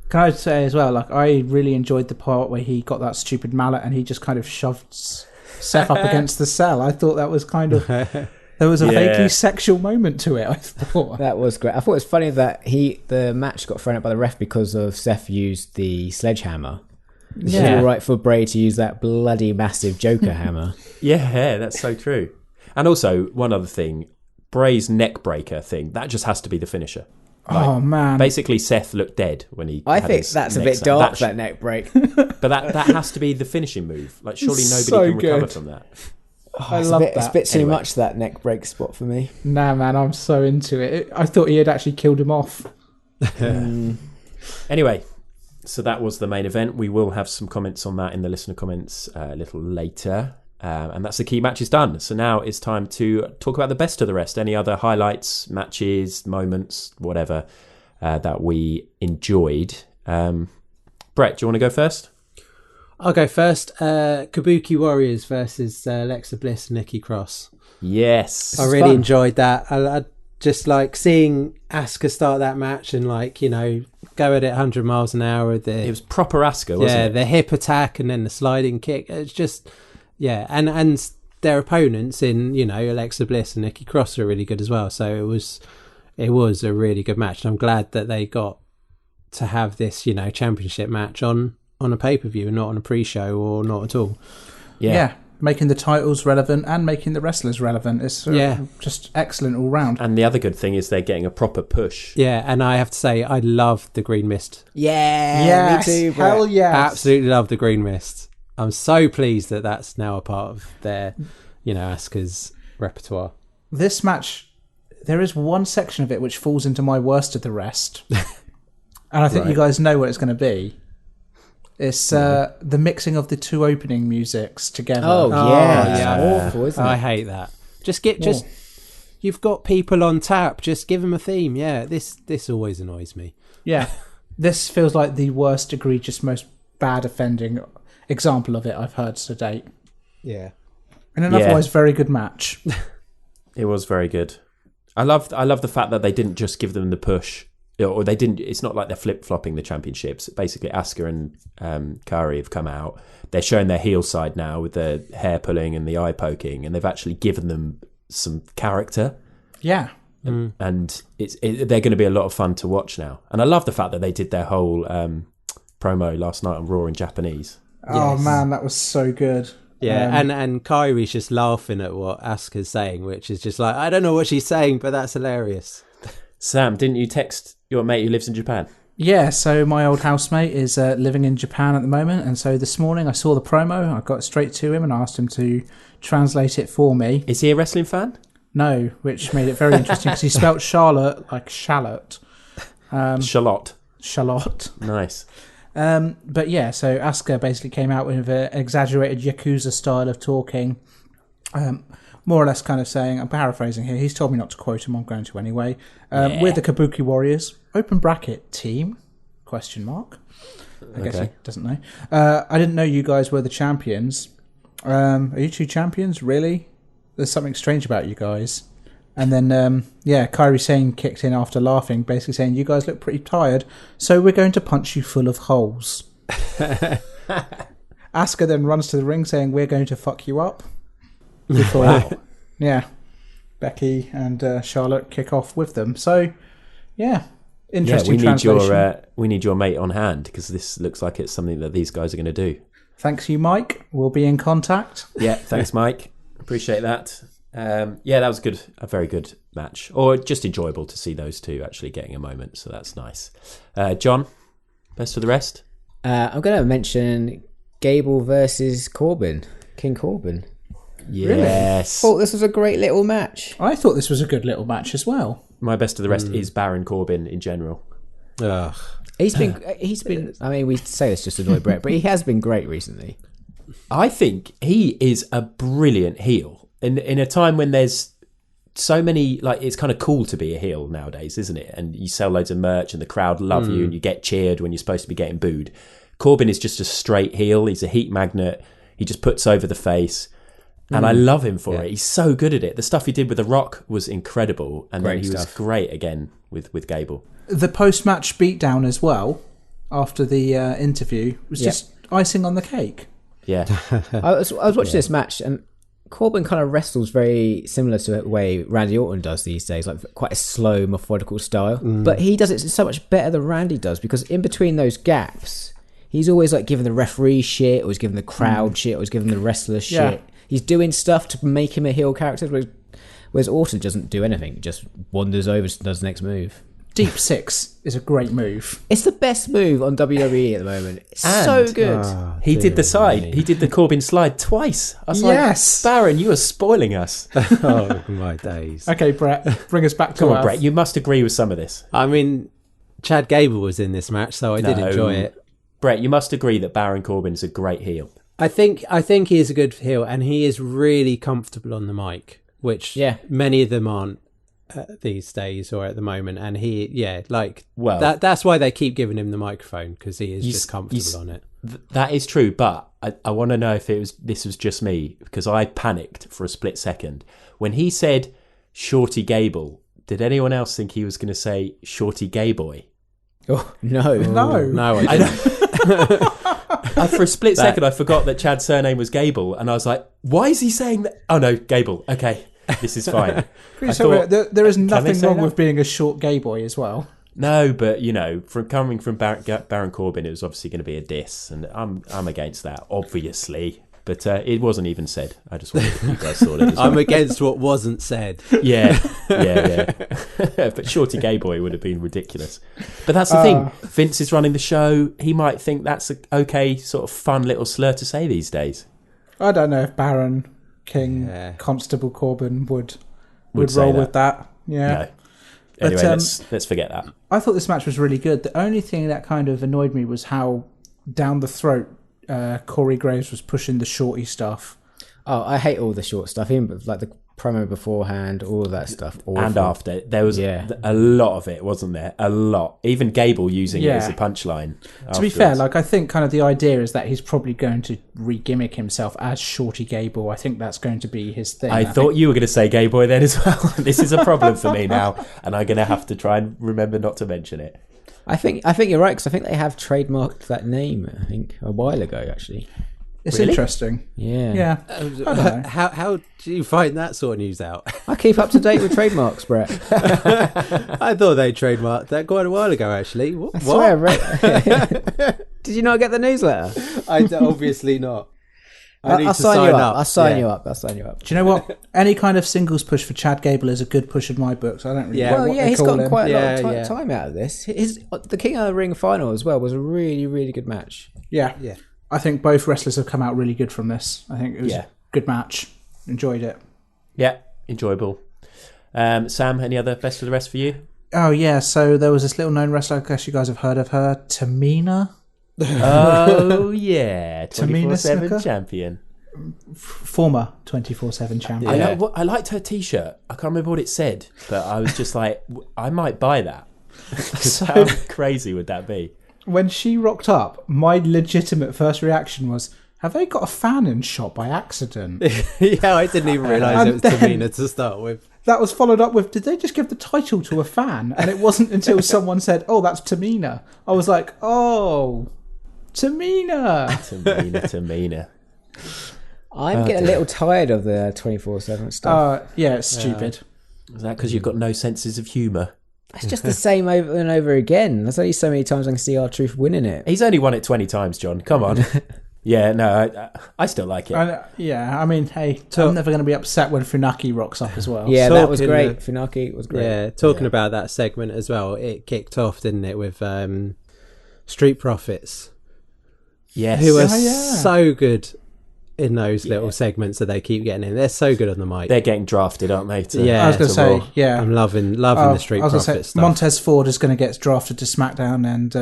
Can I say as well, I really enjoyed the part where he got that stupid mallet and he just kind of shoved Seth up against the cell. I thought that was kind of... There was a vaguely sexual moment to it, I thought. That was great. I thought it was funny that the match got thrown out by the ref because of Seth used the sledgehammer. Yeah. It's all right for Bray to use that bloody massive Joker hammer. Yeah, that's so true. And also, one other thing, Bray's neck breaker thing, that just has to be the finisher. Oh, man. Basically, Seth looked dead when he. I had think his that's a neck bit snapped. dark, that neck break. But that has to be the finishing move. Like, surely nobody So can recover good. from that. I love that. It's a bit too Anyway. much, that neck break spot for me. Nah, man, I'm so into it. I thought he had actually killed him off. Anyway, so that was the main event. We will have some comments on that in the listener comments a little later. And that's the key matches done. So now it's time to talk about the best of the rest. Any other highlights, matches, moments, whatever, that we enjoyed. Brett, do you want to go first? I'll go first. Kabuki Warriors versus Alexa Bliss and Nikki Cross. Yes. I really enjoyed that. I just like seeing Asuka start that match and go at it 100 miles an hour. It was proper Asuka, wasn't it? The hip attack and then the sliding kick. It's just, and their opponents in, Alexa Bliss and Nikki Cross are really good as well. So it was a really good match. And I'm glad that they got to have this, championship match on a pay-per-view and not on a pre-show or not at all. Yeah. Making the titles relevant and making the wrestlers relevant. It's just excellent all round. And the other good thing is they're getting a proper push. Yeah, and I have to say, I love the Green Mist. Yeah, me too, Brett. Hell yes. Absolutely love the Green Mist. I'm so pleased that that's now a part of their, Asuka's repertoire. this match, there is one section of it which falls into my worst of the rest. And I think you guys know what it's going to be. It's the mixing of the two opening musics together. Oh, yeah. It's awful, isn't it? I hate that. You've got people on tap. Just give them a theme. Yeah, this always annoys me. Yeah. This feels like the worst, egregious, most bad offending example of it I've heard to date. Yeah. In an otherwise very good match. It was very good. I love the fact that they didn't just give them the push, or they didn't. It's not like they're flip flopping the championships. Basically, Asuka and Kairi have come out. They're showing their heel side now with the hair pulling and the eye poking, and they've actually given them some character. Yeah. And they're going to be a lot of fun to watch now. And I love the fact that they did their whole promo last night on Raw in Japanese. Oh man, that was so good. Yeah, and Kairi's just laughing at what Asuka's saying, which is just like, I don't know what she's saying, but that's hilarious. Sam, didn't you text your mate who lives in Japan? Yeah, so my old housemate is living in Japan at the moment, and so this morning I saw the promo, I got straight to him and asked him to translate it for me. Is he a wrestling fan? No, which made it very interesting because he spelt Charlotte like shallot. Charlotte. Charlotte. Nice. But yeah, so Asuka basically came out with an exaggerated Yakuza style of talking, more or less kind of saying, I'm paraphrasing here, he's told me not to quote him, I'm going to anyway. We're the Kabuki Warriors, open bracket, team, question mark. I guess he doesn't know. I didn't know you guys were the champions. Are you two champions? Really? There's something strange about you guys. And then, Kairi Sane kicked in after laughing, basically saying, you guys look pretty tired, so we're going to punch you full of holes. Asuka then runs to the ring saying, we're going to fuck you up. Before, Becky and Charlotte kick off with them. So, interesting translation. We need your mate on hand, because this looks like it's something that these guys are going to do. Thanks you, Mike. We'll be in contact. Yeah, thanks, Mike. Appreciate that. That was a very good match, or just enjoyable to see those two actually getting a moment. So that's nice. John, best of the rest. I'm going to mention Gable versus King Corbin. Yes, Thought this was a great little match. I thought this was a good little match as well. My best of the rest is Baron Corbin in general. Ugh. He's been. I mean, we say this just to annoy Brett, but he has been great recently. I think he is a brilliant heel. In a time when there's so many, like, it's kind of cool to be a heel nowadays, isn't it? And you sell loads of merch and the crowd love you and you get cheered when you're supposed to be getting booed. Corbin is just a straight heel. He's a heat magnet. He just puts over the face. And I love him for it. He's so good at it. The stuff he did with The Rock was incredible. And then he was great again with Gable. The post-match beatdown as well, after the interview, was just icing on the cake. Yeah. I was watching this match, and Corbin kind of wrestles very similar to the way Randy Orton does these days, like quite a slow, methodical style. But he does it so much better than Randy does, because in between those gaps, he's always like giving the referee shit, or he's giving the crowd shit, or he's giving the wrestler shit. He's doing stuff to make him a heel character, whereas Orton doesn't do anything, just wanders over and does the next move. Deep Six is a great move. It's the best move on WWE at the moment. It's so good. He did the side. He did the Corbin slide twice. I was like, Baron, you are spoiling us. Oh, my days. Okay, Brett, bring us back to Come on, earth. Brett, you must agree with some of this. I mean, Chad Gable was in this match, so I did enjoy it. Brett, you must agree that Baron Corbin is a great heel. I think he is a good heel, and he is really comfortable on the mic, which many of them aren't these days or at the moment. And that's why they keep giving him the microphone, because he is just comfortable on it. That is true, but I want to know if this was just me, because I panicked for a split second when he said Shorty Gable. Did anyone else think he was going to say Shorty Gay Boy? Oh no, I didn't. For a split second, I forgot that Chad's surname was Gable, and I was like, "Why is he saying that?" Oh no, Gable. Okay, this is fine. There is nothing wrong with being a short gay boy as well. No, but coming from Baron Corbin, it was obviously going to be a diss, and I'm against that, obviously. But it wasn't even said. I just wanted you guys thought it. I'm against what wasn't said. Yeah. But Shorty Gay Boy would have been ridiculous. But that's the thing. Vince is running the show. He might think that's an okay, sort of fun little slur to say these days. I don't know if Baron King Constable Corbin would would say roll that. with that. Yeah. No. Anyway, But, let's forget that. I thought this match was really good. The only thing that kind of annoyed me was how down the throat Corey Graves was pushing the shorty stuff. Oh, I hate all the short stuff, even like the promo beforehand, all of that stuff. Awful. And after, there was Yeah. a lot of it, wasn't there? A lot. Even Gable using it as a punchline. To be fair, like I think kind of the idea is that he's probably going to re-gimmick himself as Shorty Gable. I think that's going to be his thing. I thought you were going to say Gay Boy then as well. This is a problem for me now, and I'm going to have to try and remember not to mention it. I think you're right, because I think they have trademarked that name. I think a while ago, actually. It's Really? interesting. Yeah. Yeah. I don't know. How do you find that sort of news out? I keep up to date with trademarks, Brett. I thought they trademarked that quite a while ago, actually. What? I swear, I read. Did you not get the newsletter? Obviously not. I'll sign you up. I'll sign you up. Do you know what? Any kind of singles push for Chad Gable is a good push in my books. I don't really know Well, what yeah, they he's call gotten him. quite a lot Yeah, of time out of this. The King of the Ring final as well was a really, really good match. Yeah. Yeah. I think both wrestlers have come out really good from this. I think it was Yeah. a good match. Enjoyed it. Yeah, enjoyable. Sam, any other best of the rest for you? Oh, yeah. So there was this little known wrestler. I guess you guys have heard of her. Tamina. Oh, yeah. Tamina 24/7 Snuka? champion. Former 24/7 champion. I liked her T-shirt. I can't remember what it said, but I was just like, I might buy that. How crazy would that be? When she rocked up, my legitimate first reaction was, have they got a fan in shot by accident? Yeah, I didn't even realise And it was then- Tamina to start with. That was followed up with, did they just give the title to a fan? And it wasn't until someone said, oh, that's Tamina. I was like, oh, Tamina. Tamina. I'm getting a little tired of the 24/7 stuff. Yeah, it's stupid. Is that because you've got no senses of humour? It's just the same over and over again. There's only so many times I can see R-Truth winning it. He's only won it 20 times, John. Come on. Yeah, no, I still like it. I mean, hey, I'm never going to be upset when Funaki rocks up as well. Yeah, that was Talking great. of- Funaki was great. Yeah, talking about that segment as well, it kicked off, didn't it, with Street Profits, Yes. who are Oh, yeah. so good in those little segments that they keep getting in. They're so good on the mic. They're getting drafted, aren't they? Yeah, I was going to say, Raw. yeah. I'm loving the Street I was gonna Profits say, stuff. Montez Ford is going to get drafted to SmackDown, and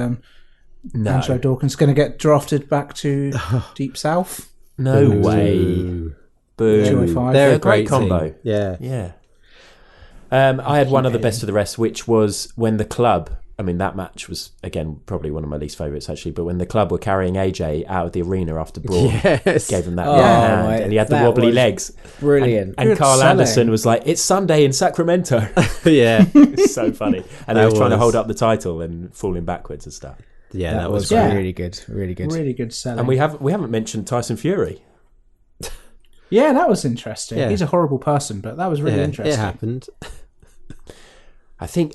Angelo Dawkins going to get drafted back to Deep South. No way. Ooh. Boo. 205. They're They're a great combo. team. Yeah. Yeah. I had one of the best of the rest, which was when the club. I mean, that match was, again, probably one of my least favourites, actually. But when the club were carrying AJ out of the arena after Braun, Yes. gave him that Oh, hand, mate, and he had the that wobbly was legs. Brilliant. And Good Carl selling. Anderson was like, "It's Sunday in Sacramento." Yeah. It's so funny. And he That was trying to was- hold up the title and falling backwards and stuff. Yeah, that was great. really good. Really good. Really good selling. And we haven't mentioned Tyson Fury. Yeah, that was interesting. Yeah. He's a horrible person, but that was really Yeah, interesting. it happened.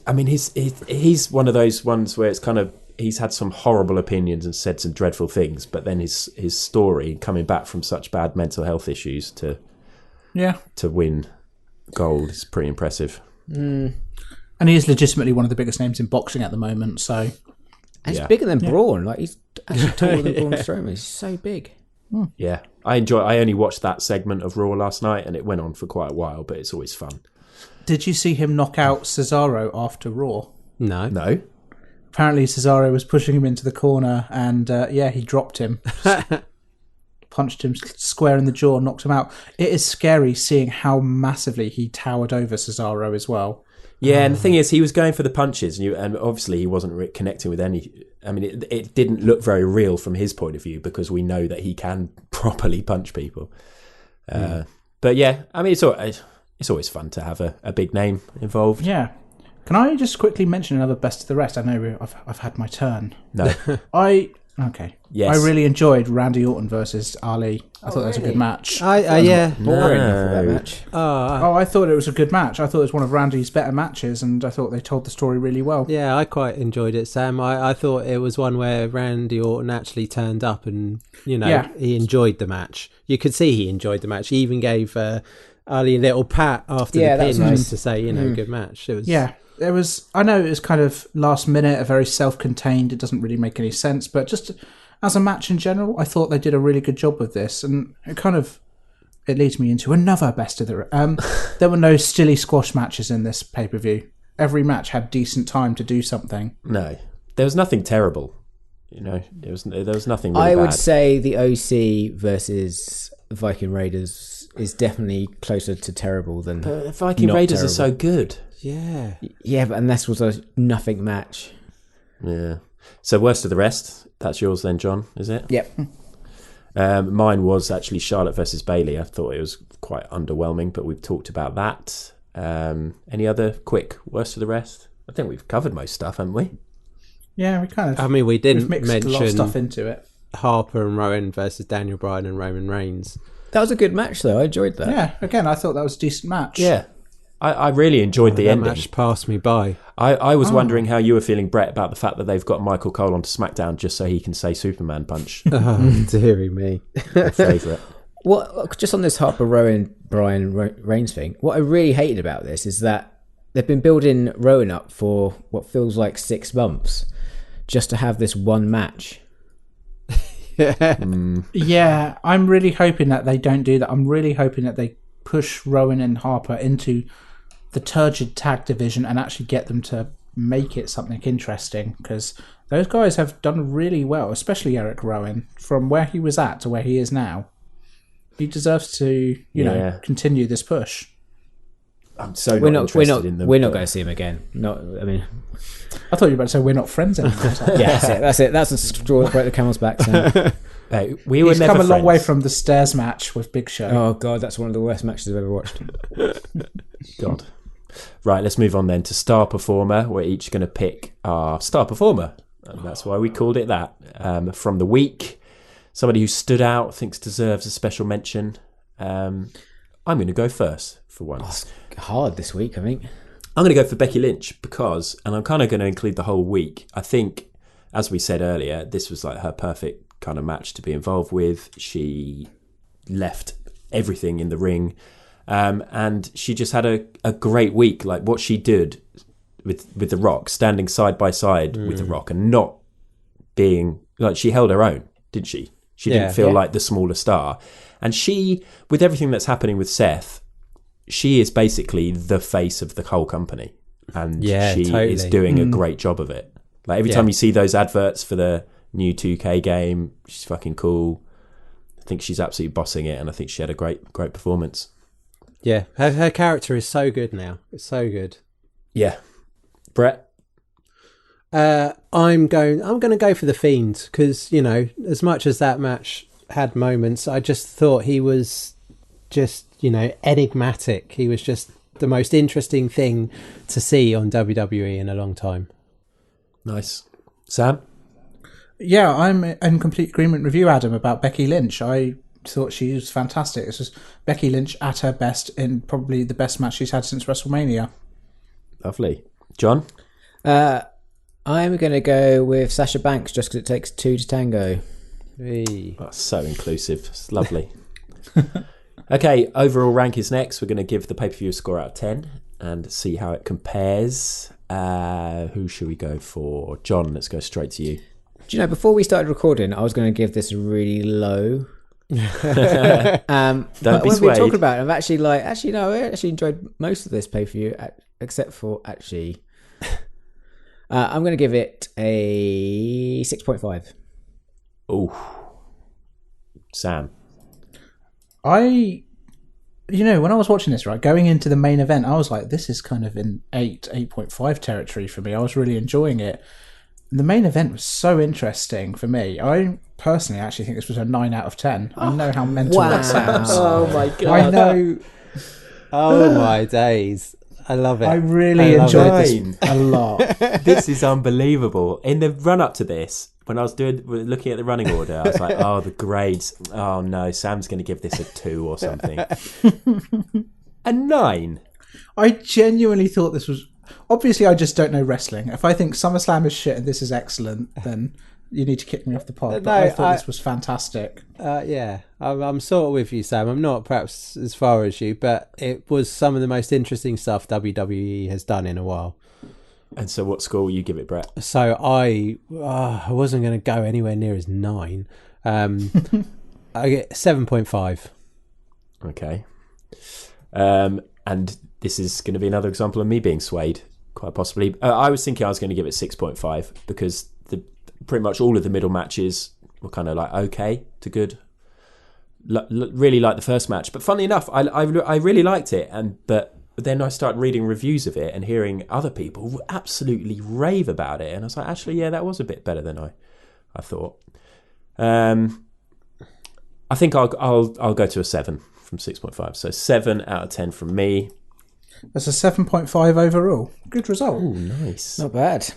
I mean, he's one of those ones where it's kind of, he's had some horrible opinions and said some dreadful things, but then his story coming back from such bad mental health issues to win gold is pretty impressive. And he is legitimately one of the biggest names in boxing at the moment, so... And he's Yeah. bigger than Braun. Like, he's actually taller than Braun Strowman. He's so big. Yeah, I only watched that segment of Raw last night, and it went on for quite a while, but it's always fun. Did you see him knock out Cesaro after Raw? No. No? Apparently Cesaro was pushing him into the corner, and he dropped him. Punched him square in the jaw, knocked him out. It is scary seeing how massively he towered over Cesaro as well. Yeah, and the thing is, he was going for the punches, and obviously he wasn't connecting with any... I mean, it didn't look very real from his point of view, because we know that he can properly punch people. But yeah, I mean, it's always fun to have a big name involved. Yeah. Can I just quickly mention another best of the rest? I know I've had my turn. No. Okay. Yes. I really enjoyed Randy Orton versus Ali. I thought that was a good match. Yeah. Boring for that match. Oh, I thought it was a good match. I thought it was one of Randy's better matches, and I thought they told the story really well. Yeah, I quite enjoyed it, Sam. I thought it was one where Randy Orton actually turned up and, he enjoyed the match. You could see he enjoyed the match. He even gave Ali a little pat after Yeah, the that pin was nice. just to say, good match. It was Yeah. It was. I know it was kind of last minute, very self-contained. It doesn't really make any sense, but just as a match in general, I thought they did a really good job with this, and it it leads me into another best of the... there were no silly squash matches in this pay-per-view. Every match had decent time to do something. No, there was nothing terrible. There was nothing really I bad. would say the OC versus Viking Raiders is definitely closer to terrible than Viking not Raiders terrible. are so good. Yeah. Yeah, but and this was a nothing match. Yeah. So worst of the rest. That's yours then, John, is it? Yep. Mine was actually Charlotte versus Bailey. I thought it was quite underwhelming, but we've talked about that. Any other quick worst of the rest? I think we've covered most stuff, haven't we? Yeah, we kind of... I mean, we didn't we've mixed a lot of mention stuff into it. Harper and Rowan versus Daniel Bryan and Roman Reigns. That was a good match, though. I enjoyed that. Yeah, again, I thought that was a decent match. Yeah. I really enjoyed the That ending. match passed me by. I was wondering how you were feeling, Brett, about the fact that they've got Michael Cole onto SmackDown just so he can say Superman punch. Oh, dearie me. My favourite. What just on this Harper Rowan Bryan Reigns thing? What I really hated about this is that they've been building Rowan up for what feels like 6 months just to have this one match. Yeah, I'm really hoping that they don't do that. I'm really hoping that they push Rowan and Harper into the turgid tag division and actually get them to make it something interesting, because those guys have done really well, especially Eric Rowan, from where he was at to where he is now. He deserves to, you know, continue this push. I'm so interested in them. We're not going to see him again. I thought you were about to say we're not friends anymore. Yeah, that's it. That's the straw that broke the camel's back. So. Hey, we were He's never come a long friends. way from the stairs match with Big Show. Oh god, that's one of the worst matches I've ever watched. God. Right, let's move on then to Star Performer. We're each going to pick our Star Performer, and that's why we called it that. From the week, somebody who stood out, thinks deserves a special mention. I'm going to go first for once. Hard this week, I think. I'm going to go for Becky Lynch because, and I'm kind of going to include the whole week. I think, as we said earlier, this was like her perfect kind of match to be involved with. She left everything in the ring, and she just had a great week. Like what she did with The Rock, standing side by side with The Rock, and not being like, she held her own, didn't she? She didn't feel like the smaller star, and she, with everything that's happening with Seth, she is basically the face of the whole company, and she is doing a great job of it. Like every time you see those adverts for the new 2K game, she's fucking cool. I think she's absolutely bossing it, and I think she had a great performance. Yeah, her character is so good now. It's so good. Yeah, Brett. I'm going to go for the Fiend because, you know, as much as that match had moments, I just thought he was just, you know, enigmatic. He was just the most interesting thing to see on WWE in a long time. Nice. Sam? Yeah, I'm in complete agreement with you, Adam, about Becky Lynch. I thought she was fantastic. This was Becky Lynch at her best in probably the best match she's had since WrestleMania. Lovely. John? I'm going to go with Sasha Banks just because it takes 2 to tango. Hey. That's so inclusive. It's lovely. Okay, overall rank is next. We're going to give the pay-per-view a score out of 10 and see how it compares. Who should we go for? John, let's go straight to you. Do you know, before we started recording, I was going to give this really low. But be when we were swayed. talking about it, I actually enjoyed most of this pay-per-view, except for I'm going to give it a 6.5. Oh, Sam. When I was watching this, right, going into the main event, I was like, this is kind of in 8.5 territory for me. I was really enjoying it. The main event was so interesting for me. I personally actually think this was a 9 out of 10. I know how mental that sounds. Oh my god! I know. Oh my days. I love it. I really enjoyed this Nine. a lot. This is unbelievable. In the run-up to this, when I was looking at the running order, I was like, oh, the grades. Oh, no, Sam's going to give this a 2 or something. A 9? I genuinely thought this was... Obviously, I just don't know wrestling. If I think SummerSlam is shit and this is excellent, then you need to kick me off the pod. But I thought this was fantastic. Yeah, I'm sort of with you, Sam. I'm not perhaps as far as you, but it was some of the most interesting stuff WWE has done in a while. And so what score will you give it, Brett? So I wasn't going to go anywhere near as 9. I get 7.5. Okay. And this is going to be another example of me being swayed, quite possibly. I was thinking I was going to give it 6.5 because pretty much all of the middle matches were kind of like okay to good. Really liked the first match, but funnily enough, I really liked it. But then I started reading reviews of it and hearing other people absolutely rave about it, and I was like, actually, yeah, that was a bit better than I thought. I think I'll go to a 7 from 6.5. So 7 out of 10 from me. That's a 7.5 overall. Good result. Oh, nice. Not bad.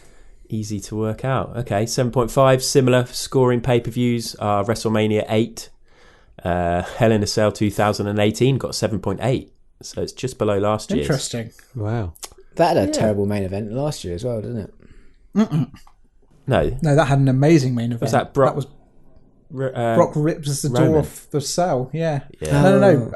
Easy to work out. Okay, 7.5. Similar scoring pay-per-views are WrestleMania 8. Hell in a Cell 2018 got 7.8. So it's just below last year's. Interesting. Wow. That had a terrible main event last year as well, didn't it? No, that had an amazing main event. was that Brock? That was Brock rips the door Roman. off the cell. Yeah. Yeah. No.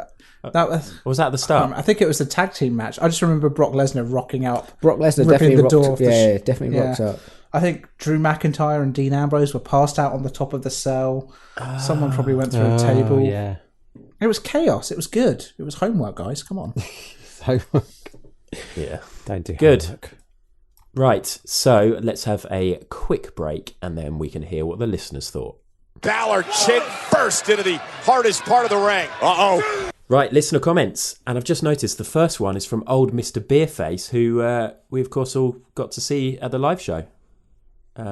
That was. Or was that at the start? I think it was the tag team match. I just remember Brock Lesnar rocking out. Brock Lesnar ripping definitely the door rocked, off the yeah, definitely yeah. rocked up. I think Drew McIntyre and Dean Ambrose were passed out on the top of the cell. Someone probably went through a table. Yeah. It was chaos. It was good. It was homework, guys. Come on. Yeah. Don't do Good. homework. Right, so let's have a quick break and then we can hear what the listeners thought. Balor chin first into the hardest part of the ring. Uh-oh. Right, listener comments. And I've just noticed the first one is from old Mr. Beerface, who we, of course, all got to see at the live show.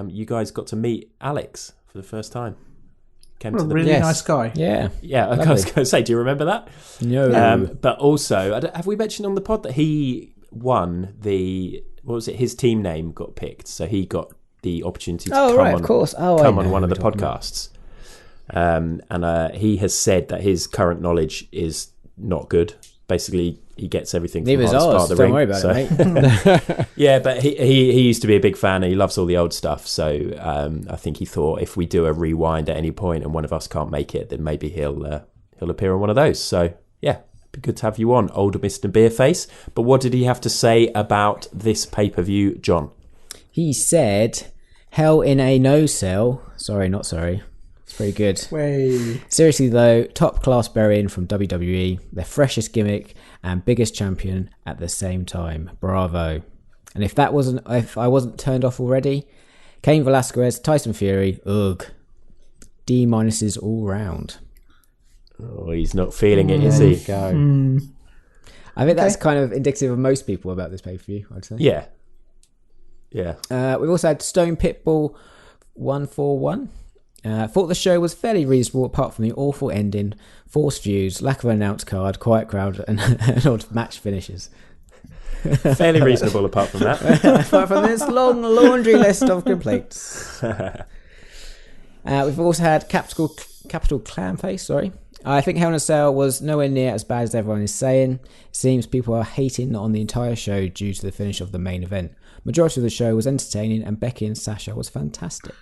You guys got to meet Alex for the first time. Came What to a the really Yes. nice guy. Yeah. Yeah, I was Lovely. going to say, do you remember that? No. But also, have we mentioned on the pod that he won what was it, his team name got picked, so he got the opportunity to Oh, come right, on, of course. Oh, I come know on one who of the you're talking about. podcasts. And he has said that his current knowledge is not good. Basically, he gets everything Neither from is the hardest part ours. of the Don't ring. worry about it, mate. Yeah, but he used to be a big fan and he loves all the old stuff. So I think he thought if we do a rewind at any point and one of us can't make it, then maybe he'll appear on one of those. So yeah, be good to have you on, older Mr. Beerface. But what did he have to say about this pay-per-view, John? He said, "Hell in a no cell." Sorry, not sorry. It's very good. Way. Seriously though, top class bury-in from WWE, their freshest gimmick and biggest champion at the same time. Bravo! And if I wasn't turned off already, Cain Velasquez, Tyson Fury, ugh. D minuses all round. Oh, he's not feeling it, is There he? you go. I think that's kind of indicative of most people about this pay-per-view, I'd say. Yeah. Yeah. We've also had Stone Pitbull 141. Thought the show was fairly reasonable apart from the awful ending, forced views, lack of an announced card, quiet crowd, and odd match finishes. Fairly reasonable apart from that. Apart from this long laundry list of complaints. We've also had Capital Clamface, sorry. I think Hell in a Cell was nowhere near as bad as everyone is saying. It seems people are hating on the entire show due to the finish of the main event. Majority of the show was entertaining and Becky and Sasha was fantastic.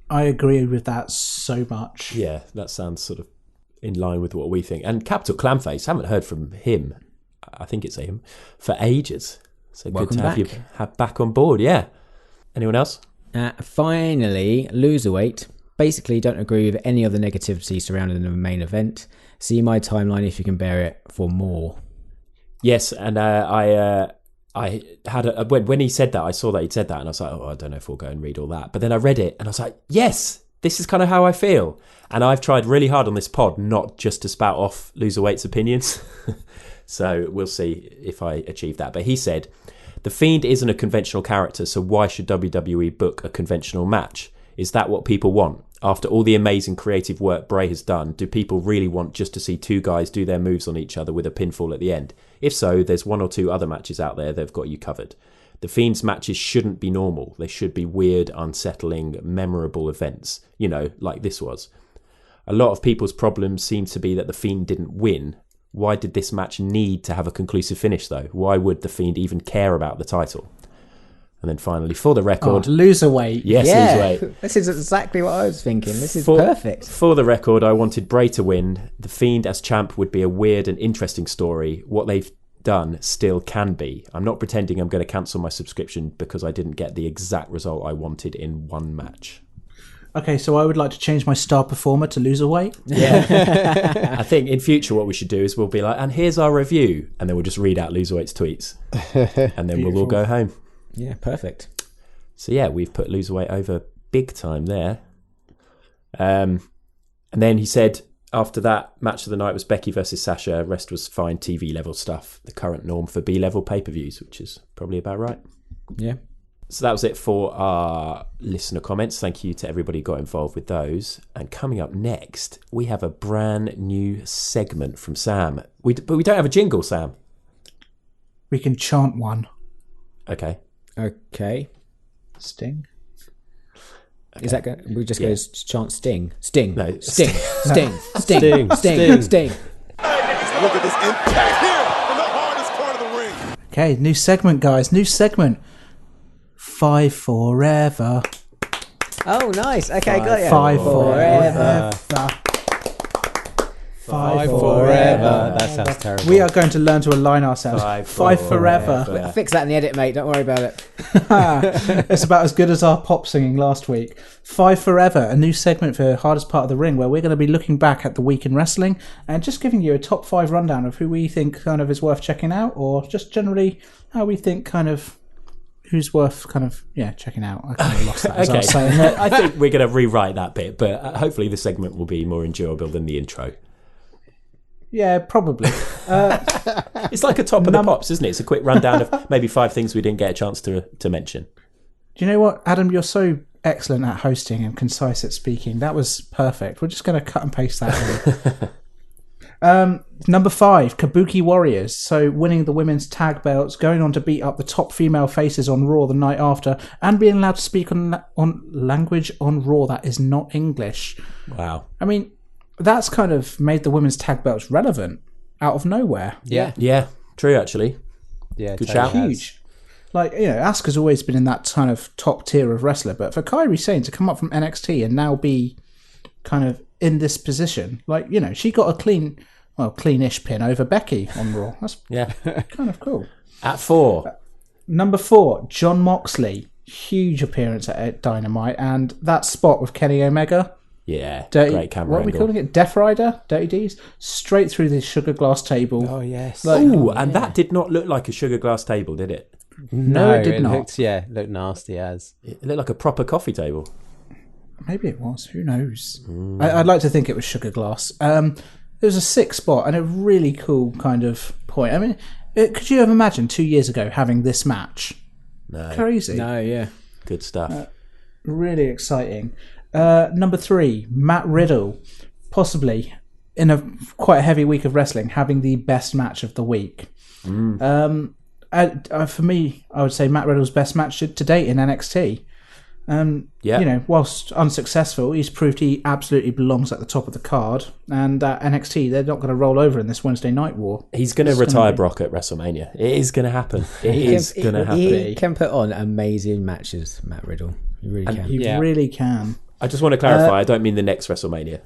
I agree with that so much. Yeah, that sounds sort of in line with what we think. And Capital Clamface, haven't heard from him, I think it's him, for ages. So Welcome good to have back. you back on board, yeah. Anyone else? Finally, Loserweight. Basically, don't agree with any of the negativity surrounding the main event. See my timeline if you can bear it for more. Yes, and I had when he said that, I saw that he'd said that, and I was like, oh, I don't know if we'll go and read all that. But then I read it, and I was like, yes, this is kind of how I feel. And I've tried really hard on this pod not just to spout off Loserweight's opinions. So we'll see if I achieve that. But he said, the Fiend isn't a conventional character, so why should WWE book a conventional match? Is that what people want? After all the amazing creative work Bray has done, do people really want just to see two guys do their moves on each other with a pinfall at the end? If so, there's one or two other matches out there that have got you covered. The Fiend's matches shouldn't be normal. They should be weird, unsettling, memorable events, like this was. A lot of people's problems seem to be that the Fiend didn't win. Why did this match need to have a conclusive finish, though? Why would the Fiend even care about the title? And then finally, for the record... Loserweight. Yes, Loserweight. This is exactly what I was thinking. This is perfect. For the record, I wanted Bray to win. The Fiend as champ would be a weird and interesting story. What they've done still can be. I'm not pretending I'm going to cancel my subscription because I didn't get the exact result I wanted in one match. Okay, so I would like to change my star performer to loser weight. Yeah. I think in future what we should do is we'll be like, and here's our review, and then we'll just read out Loserweight's tweets, and then we'll all go home. Yeah, perfect. So yeah, we've put Loserweight over big time there. And then he said after that, match of the night was Becky versus Sasha. Rest was fine TV level stuff. The current norm for B level pay-per-views, which is probably about right. Yeah. So that was it for our listener comments. Thank you to everybody who got involved with those. And coming up next, we have a brand new segment from Sam. But we don't have a jingle, Sam. We can chant one. Okay. Okay. Sting. Is that going? We just go chant Sting. Sting. No, Sting. Sting. Sting. Sting. Sting. Sting. Look at this impact here in the hardest part of the ring. Okay, new segment, guys. New segment. 5 forever. Oh, nice. Okay, got you. 5 forever. forever. 5 forever. That sounds terrible. We are going to learn to align ourselves. 5 forever. Fix that in the edit, mate. Don't worry about it. It's about as good as our pop singing last week. 5 Forever, a new segment for Hardest Part of the Ring, where we're going to be looking back at the week in wrestling and just giving you a top 5 rundown of who we think kind of is worth checking out, or just generally how we think kind of who's worth kind of checking out. I kind of lost that as I was saying it. I think we're going to rewrite that bit, but hopefully the segment will be more endurable than the intro. Yeah, probably. It's like a top of the pops, isn't it? It's a quick rundown of maybe 5 things we didn't get a chance to mention. Do you know what, Adam? You're so excellent at hosting and concise at speaking. That was perfect. We're just going to cut and paste that in. Number 5, Kabuki Warriors. So winning the women's tag belts, going on to beat up the top female faces on Raw the night after, and being allowed to speak on language on Raw that is not English. Wow. I mean, that's kind of made the women's tag belts relevant out of nowhere. Yeah, true, actually. Yeah, Good totally shout. has. Huge. Like, Asuka's always been in that kind of top tier of wrestler, but for Kairi Sane to come up from NXT and now be kind of in this position, like, she got a cleanish pin over Becky on Raw. That's kind of cool. At 4. Number 4, Jon Moxley. Huge appearance at Dynamite, and that spot with Kenny Omega. Yeah, What great camera are we angle. calling it? Death Rider? Dirty D's? Straight through this sugar glass table. Oh, yes. Ooh, and that did not look like a sugar glass table, did it? No, it did not. Looked nasty as. It looked like a proper coffee table. Maybe it was. Who knows? I'd like to think it was sugar glass. It was a sick spot and a really cool kind of point. I mean, could you have imagined 2 years ago having this match? No. Crazy. No, yeah. Good stuff. Really exciting. Number 3, Matt Riddle. Possibly, in quite a heavy week of wrestling, having the best match of the week. For me, I would say Matt Riddle's best match to date in NXT. Whilst unsuccessful, he's proved he absolutely belongs at the top of the card. And NXT, they're not going to roll over in this Wednesday Night War. He's going to retire Brock at WrestleMania. It is going to happen. It is going to happen. He can put on amazing matches, Matt Riddle. He really can. He really can. I just want to clarify, I don't mean the next WrestleMania.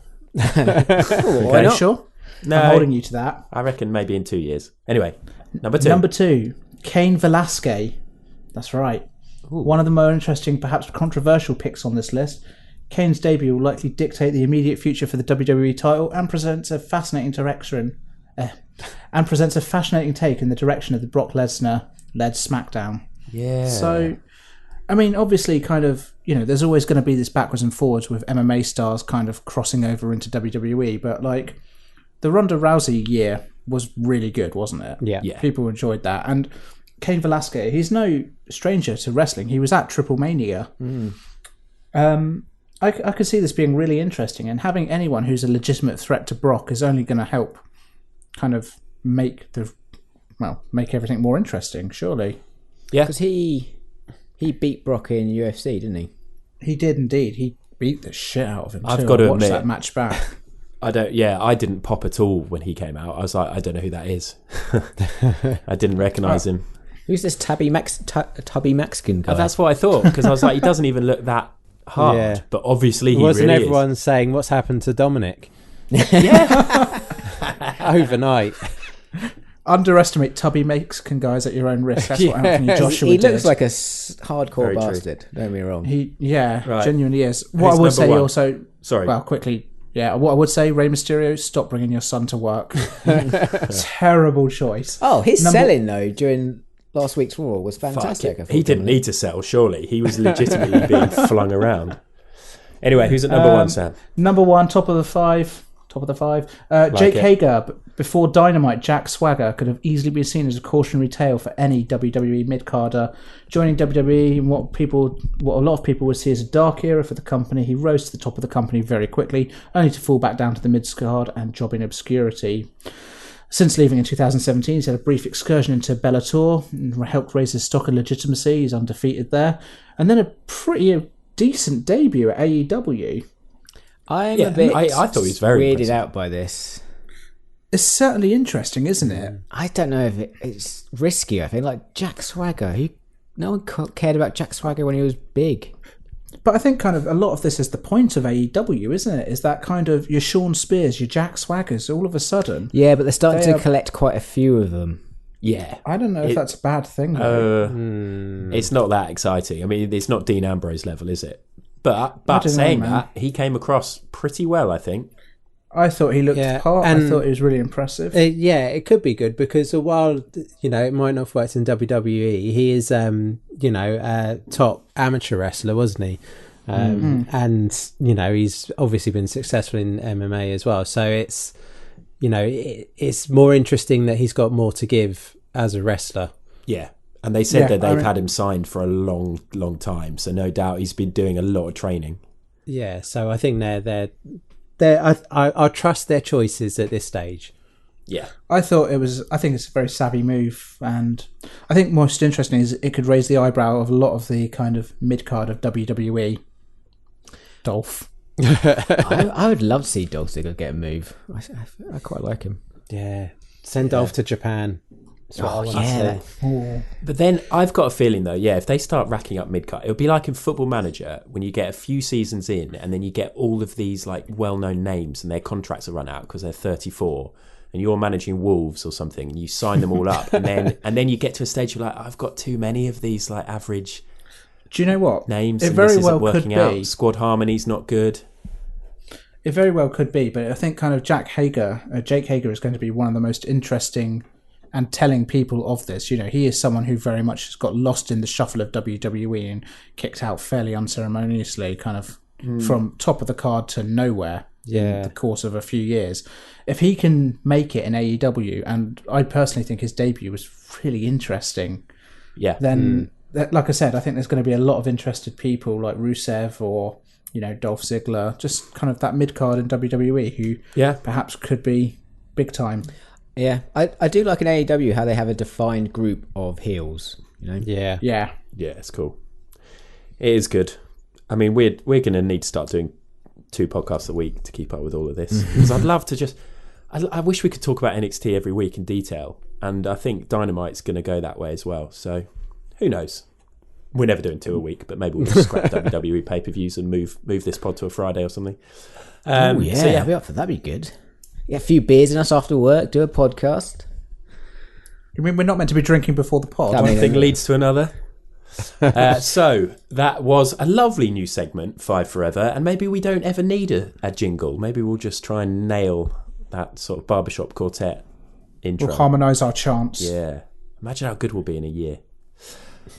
Okay, sure? No, I'm holding you to that. I reckon maybe in 2 years. Anyway, number 2. Number 2, Cain Velasquez. That's right. One of the more interesting, perhaps controversial picks on this list. Kane's debut will likely dictate the immediate future for the WWE title and presents a fascinating take in the direction of the Brock Lesnar-led SmackDown. Yeah. So, I mean, obviously, kind of, there's always going to be this backwards and forwards with MMA stars kind of crossing over into WWE, but like the Ronda Rousey year was really good, wasn't it? Yeah. People enjoyed that, and Cain Velasquez, he's no stranger to wrestling. He was at Triple Mania. I could see this being really interesting, and having anyone who's a legitimate threat to Brock is only going to help kind of make everything more interesting, surely. Yeah. Because he beat Brock in UFC, didn't he? He did indeed. He beat the shit out of him. I've got to watch admit, that match back. I didn't pop at all when he came out. I was like, I don't know who that is. I didn't recognise him. Who's this tubby Mexican guy? That's what I thought, because I was like, he doesn't even look that hard. Yeah. But obviously he Wasn't really everyone saying what's happened to Dominic is. Yeah. overnight? Underestimate tubby Mexican guys at your own risk. That's what Anthony Joshua he did. looks like a hardcore Very true. bastard. Don't get me wrong. He Right. genuinely is. What Who's I would number say one? also, Sorry. well, quickly, what I would say, Rey Mysterio, stop bringing your son to work. Terrible choice. Oh, his selling though during last week's Raw was fantastic. I thought, He didn't need to settle, surely. He was legitimately being flung around. Anyway, who's at number one, Sam? Number one, top of the five. Jake it. Hager, before Dynamite, Jack Swagger could have easily been seen as a cautionary tale for any WWE mid-carder. Joining WWE in what a lot of people would see as a dark era for the company, he rose to the top of the company very quickly, only to fall back down to the mid-card and job in obscurity. Since leaving in 2017, he's had a brief excursion into Bellator and helped raise his stock of legitimacy. He's undefeated there. And then a pretty decent debut at AEW. I'm a bit I thought he was very weirded impressive. out by this. It's certainly interesting, isn't it? I don't know if it's risky. I think like Jack Swagger. No one cared about Jack Swagger when he was big. But I think kind of a lot of this is the point of AEW, isn't it? Is that kind of your Sean Spears, your Jack Swaggers, all of a sudden. Yeah, but they're starting They to are- collect quite a few of them. Yeah. I don't know if that's a bad thing, though. It's not that exciting. I mean, it's not Dean Ambrose level, is it? But don't know, saying man. that, he came across pretty well, I think. I thought he looked Yeah, the part. I and- thought he was really impressive. It could be good because while it might not have worked in WWE, he is a top amateur wrestler, wasn't he? And he's obviously been successful in MMA as well. So it's it's more interesting that he's got more to give as a wrestler. Yeah. And they said Yeah, that they've I mean- had him signed for a long, long time. So no doubt he's been doing a lot of training. Yeah, so I think I trust their choices at this stage. Yeah. I think it's a very savvy move, and I think most interesting is it could raise the eyebrow of a lot of the kind of mid-card of WWE. Dolph. I would love to see Dolph Ziggler get a move. I quite like him. Yeah, send Dolph to Japan. That's what I want to see. But then I've got a feeling though, if they start racking up mid-cut, it'll be like in Football Manager when you get a few seasons in and then you get all of these like well-known names and their contracts are run out because they're 34 and you're managing Wolves or something and you sign them all up and then you get to a stage you're like, I've got too many of these like average Do you know what? names It and very this isn't well working could out. be. Squad harmony's not good. It very well could be, but I think kind of Jake Hager is going to be one of the most interesting and telling people of this. He is someone who very much has got lost in the shuffle of WWE and kicked out fairly unceremoniously, kind of from top of the card to nowhere in the course of a few years. If he can make it in AEW, and I personally think his debut was really interesting, Yeah. then, like I said, I think there's going to be a lot of interested people like Rusev or Dolph Ziggler, just kind of that mid-card in WWE who perhaps could be big time. Yeah, I do like in AEW how they have a defined group of heels. Yeah. Yeah. Yeah, it's cool. It is good. I mean, we're going to need to start doing 2 podcasts a week to keep up with all of this. Because I'd love to just... I wish we could talk about NXT every week in detail. And I think Dynamite's going to go that way as well. So, who knows? We're never doing 2 a week, but maybe we'll just scrap WWE pay-per-views and move this pod to a Friday or something. I'll be up for that. That'd be good. Get a few beers in us after work, do a podcast. You mean we're not meant to be drinking before the pod? That One mean- thing leads to another. So that was a lovely new segment, 5 Forever, and maybe we don't ever need a jingle. Maybe we'll just try and nail that sort of barbershop quartet intro. We'll harmonise our chants. Yeah. Imagine how good we'll be in a year.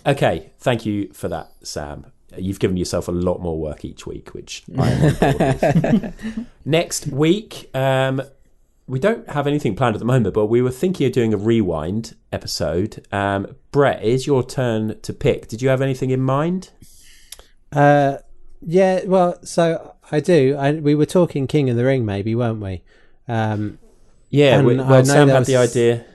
Okay, thank you for that, Sam. You've given yourself a lot more work each week, which I am on board with. Next week, we don't have anything planned at the moment, but we were thinking of doing a rewind episode. Brett, it is your turn to pick. Did you have anything in mind? Yeah, well, so I do. We were talking King of the Ring, maybe, weren't we? Yeah, And I know Sam there had the was- idea.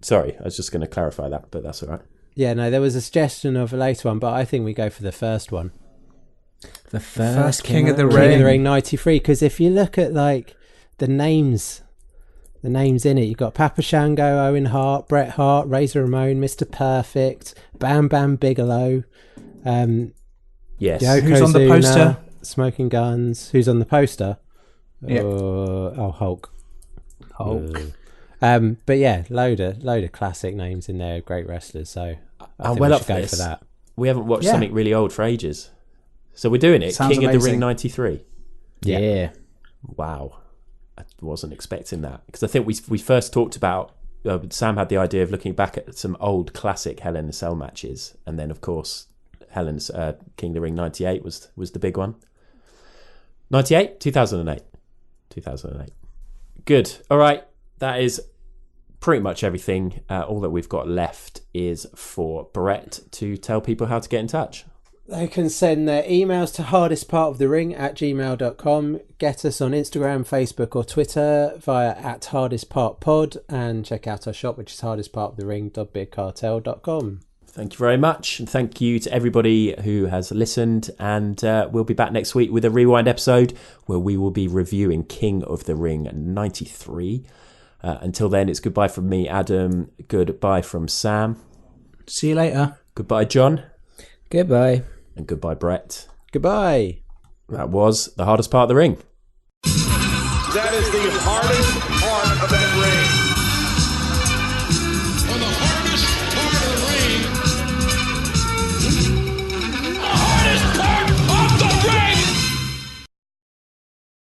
Sorry, I was just going to clarify that, but that's all right. Yeah, no, there was a suggestion of a later one, but I think we go for the first one. The First King of the King Ring. of the Ring 93, because if you look at like the names in it, you've got Papa Shango, Owen Hart, Bret Hart, Razor Ramon, Mr. Perfect, Bam Bam Bigelow, Yes. Who's on the Yokozuna, poster? Smoking Guns. Who's on the poster? Yep. Hulk. But yeah, load of classic names in there, great wrestlers. So I think well we up should for go this. for that. We haven't watched Yeah. something really old for ages. So we're doing it. Sounds King of the amazing. Ring 93. Yeah. Wow. I wasn't expecting that. Because I think we first talked about, Sam had the idea of looking back at some old classic Hell in a Cell matches. And then, of course, King of the Ring 98 was the big one. 98? 2008. 2008. Good. All right. That is pretty much everything. All that we've got left is for Brett to tell people how to get in touch. They can send their emails to hardestpartofthering@gmail.com. Get us on Instagram, Facebook or Twitter via @hardestpartpod, and check out our shop, which is hardestpartofthering.bigcartel.com. Thank you very much. And thank you to everybody who has listened. And we'll be back next week with a rewind episode where we will be reviewing King of the Ring 93. Until then, it's goodbye from me, Adam. Goodbye from Sam. See you later. Goodbye, John. Goodbye. And goodbye, Brett. Goodbye. That was the hardest part of the ring. That is the hardest part of that ring.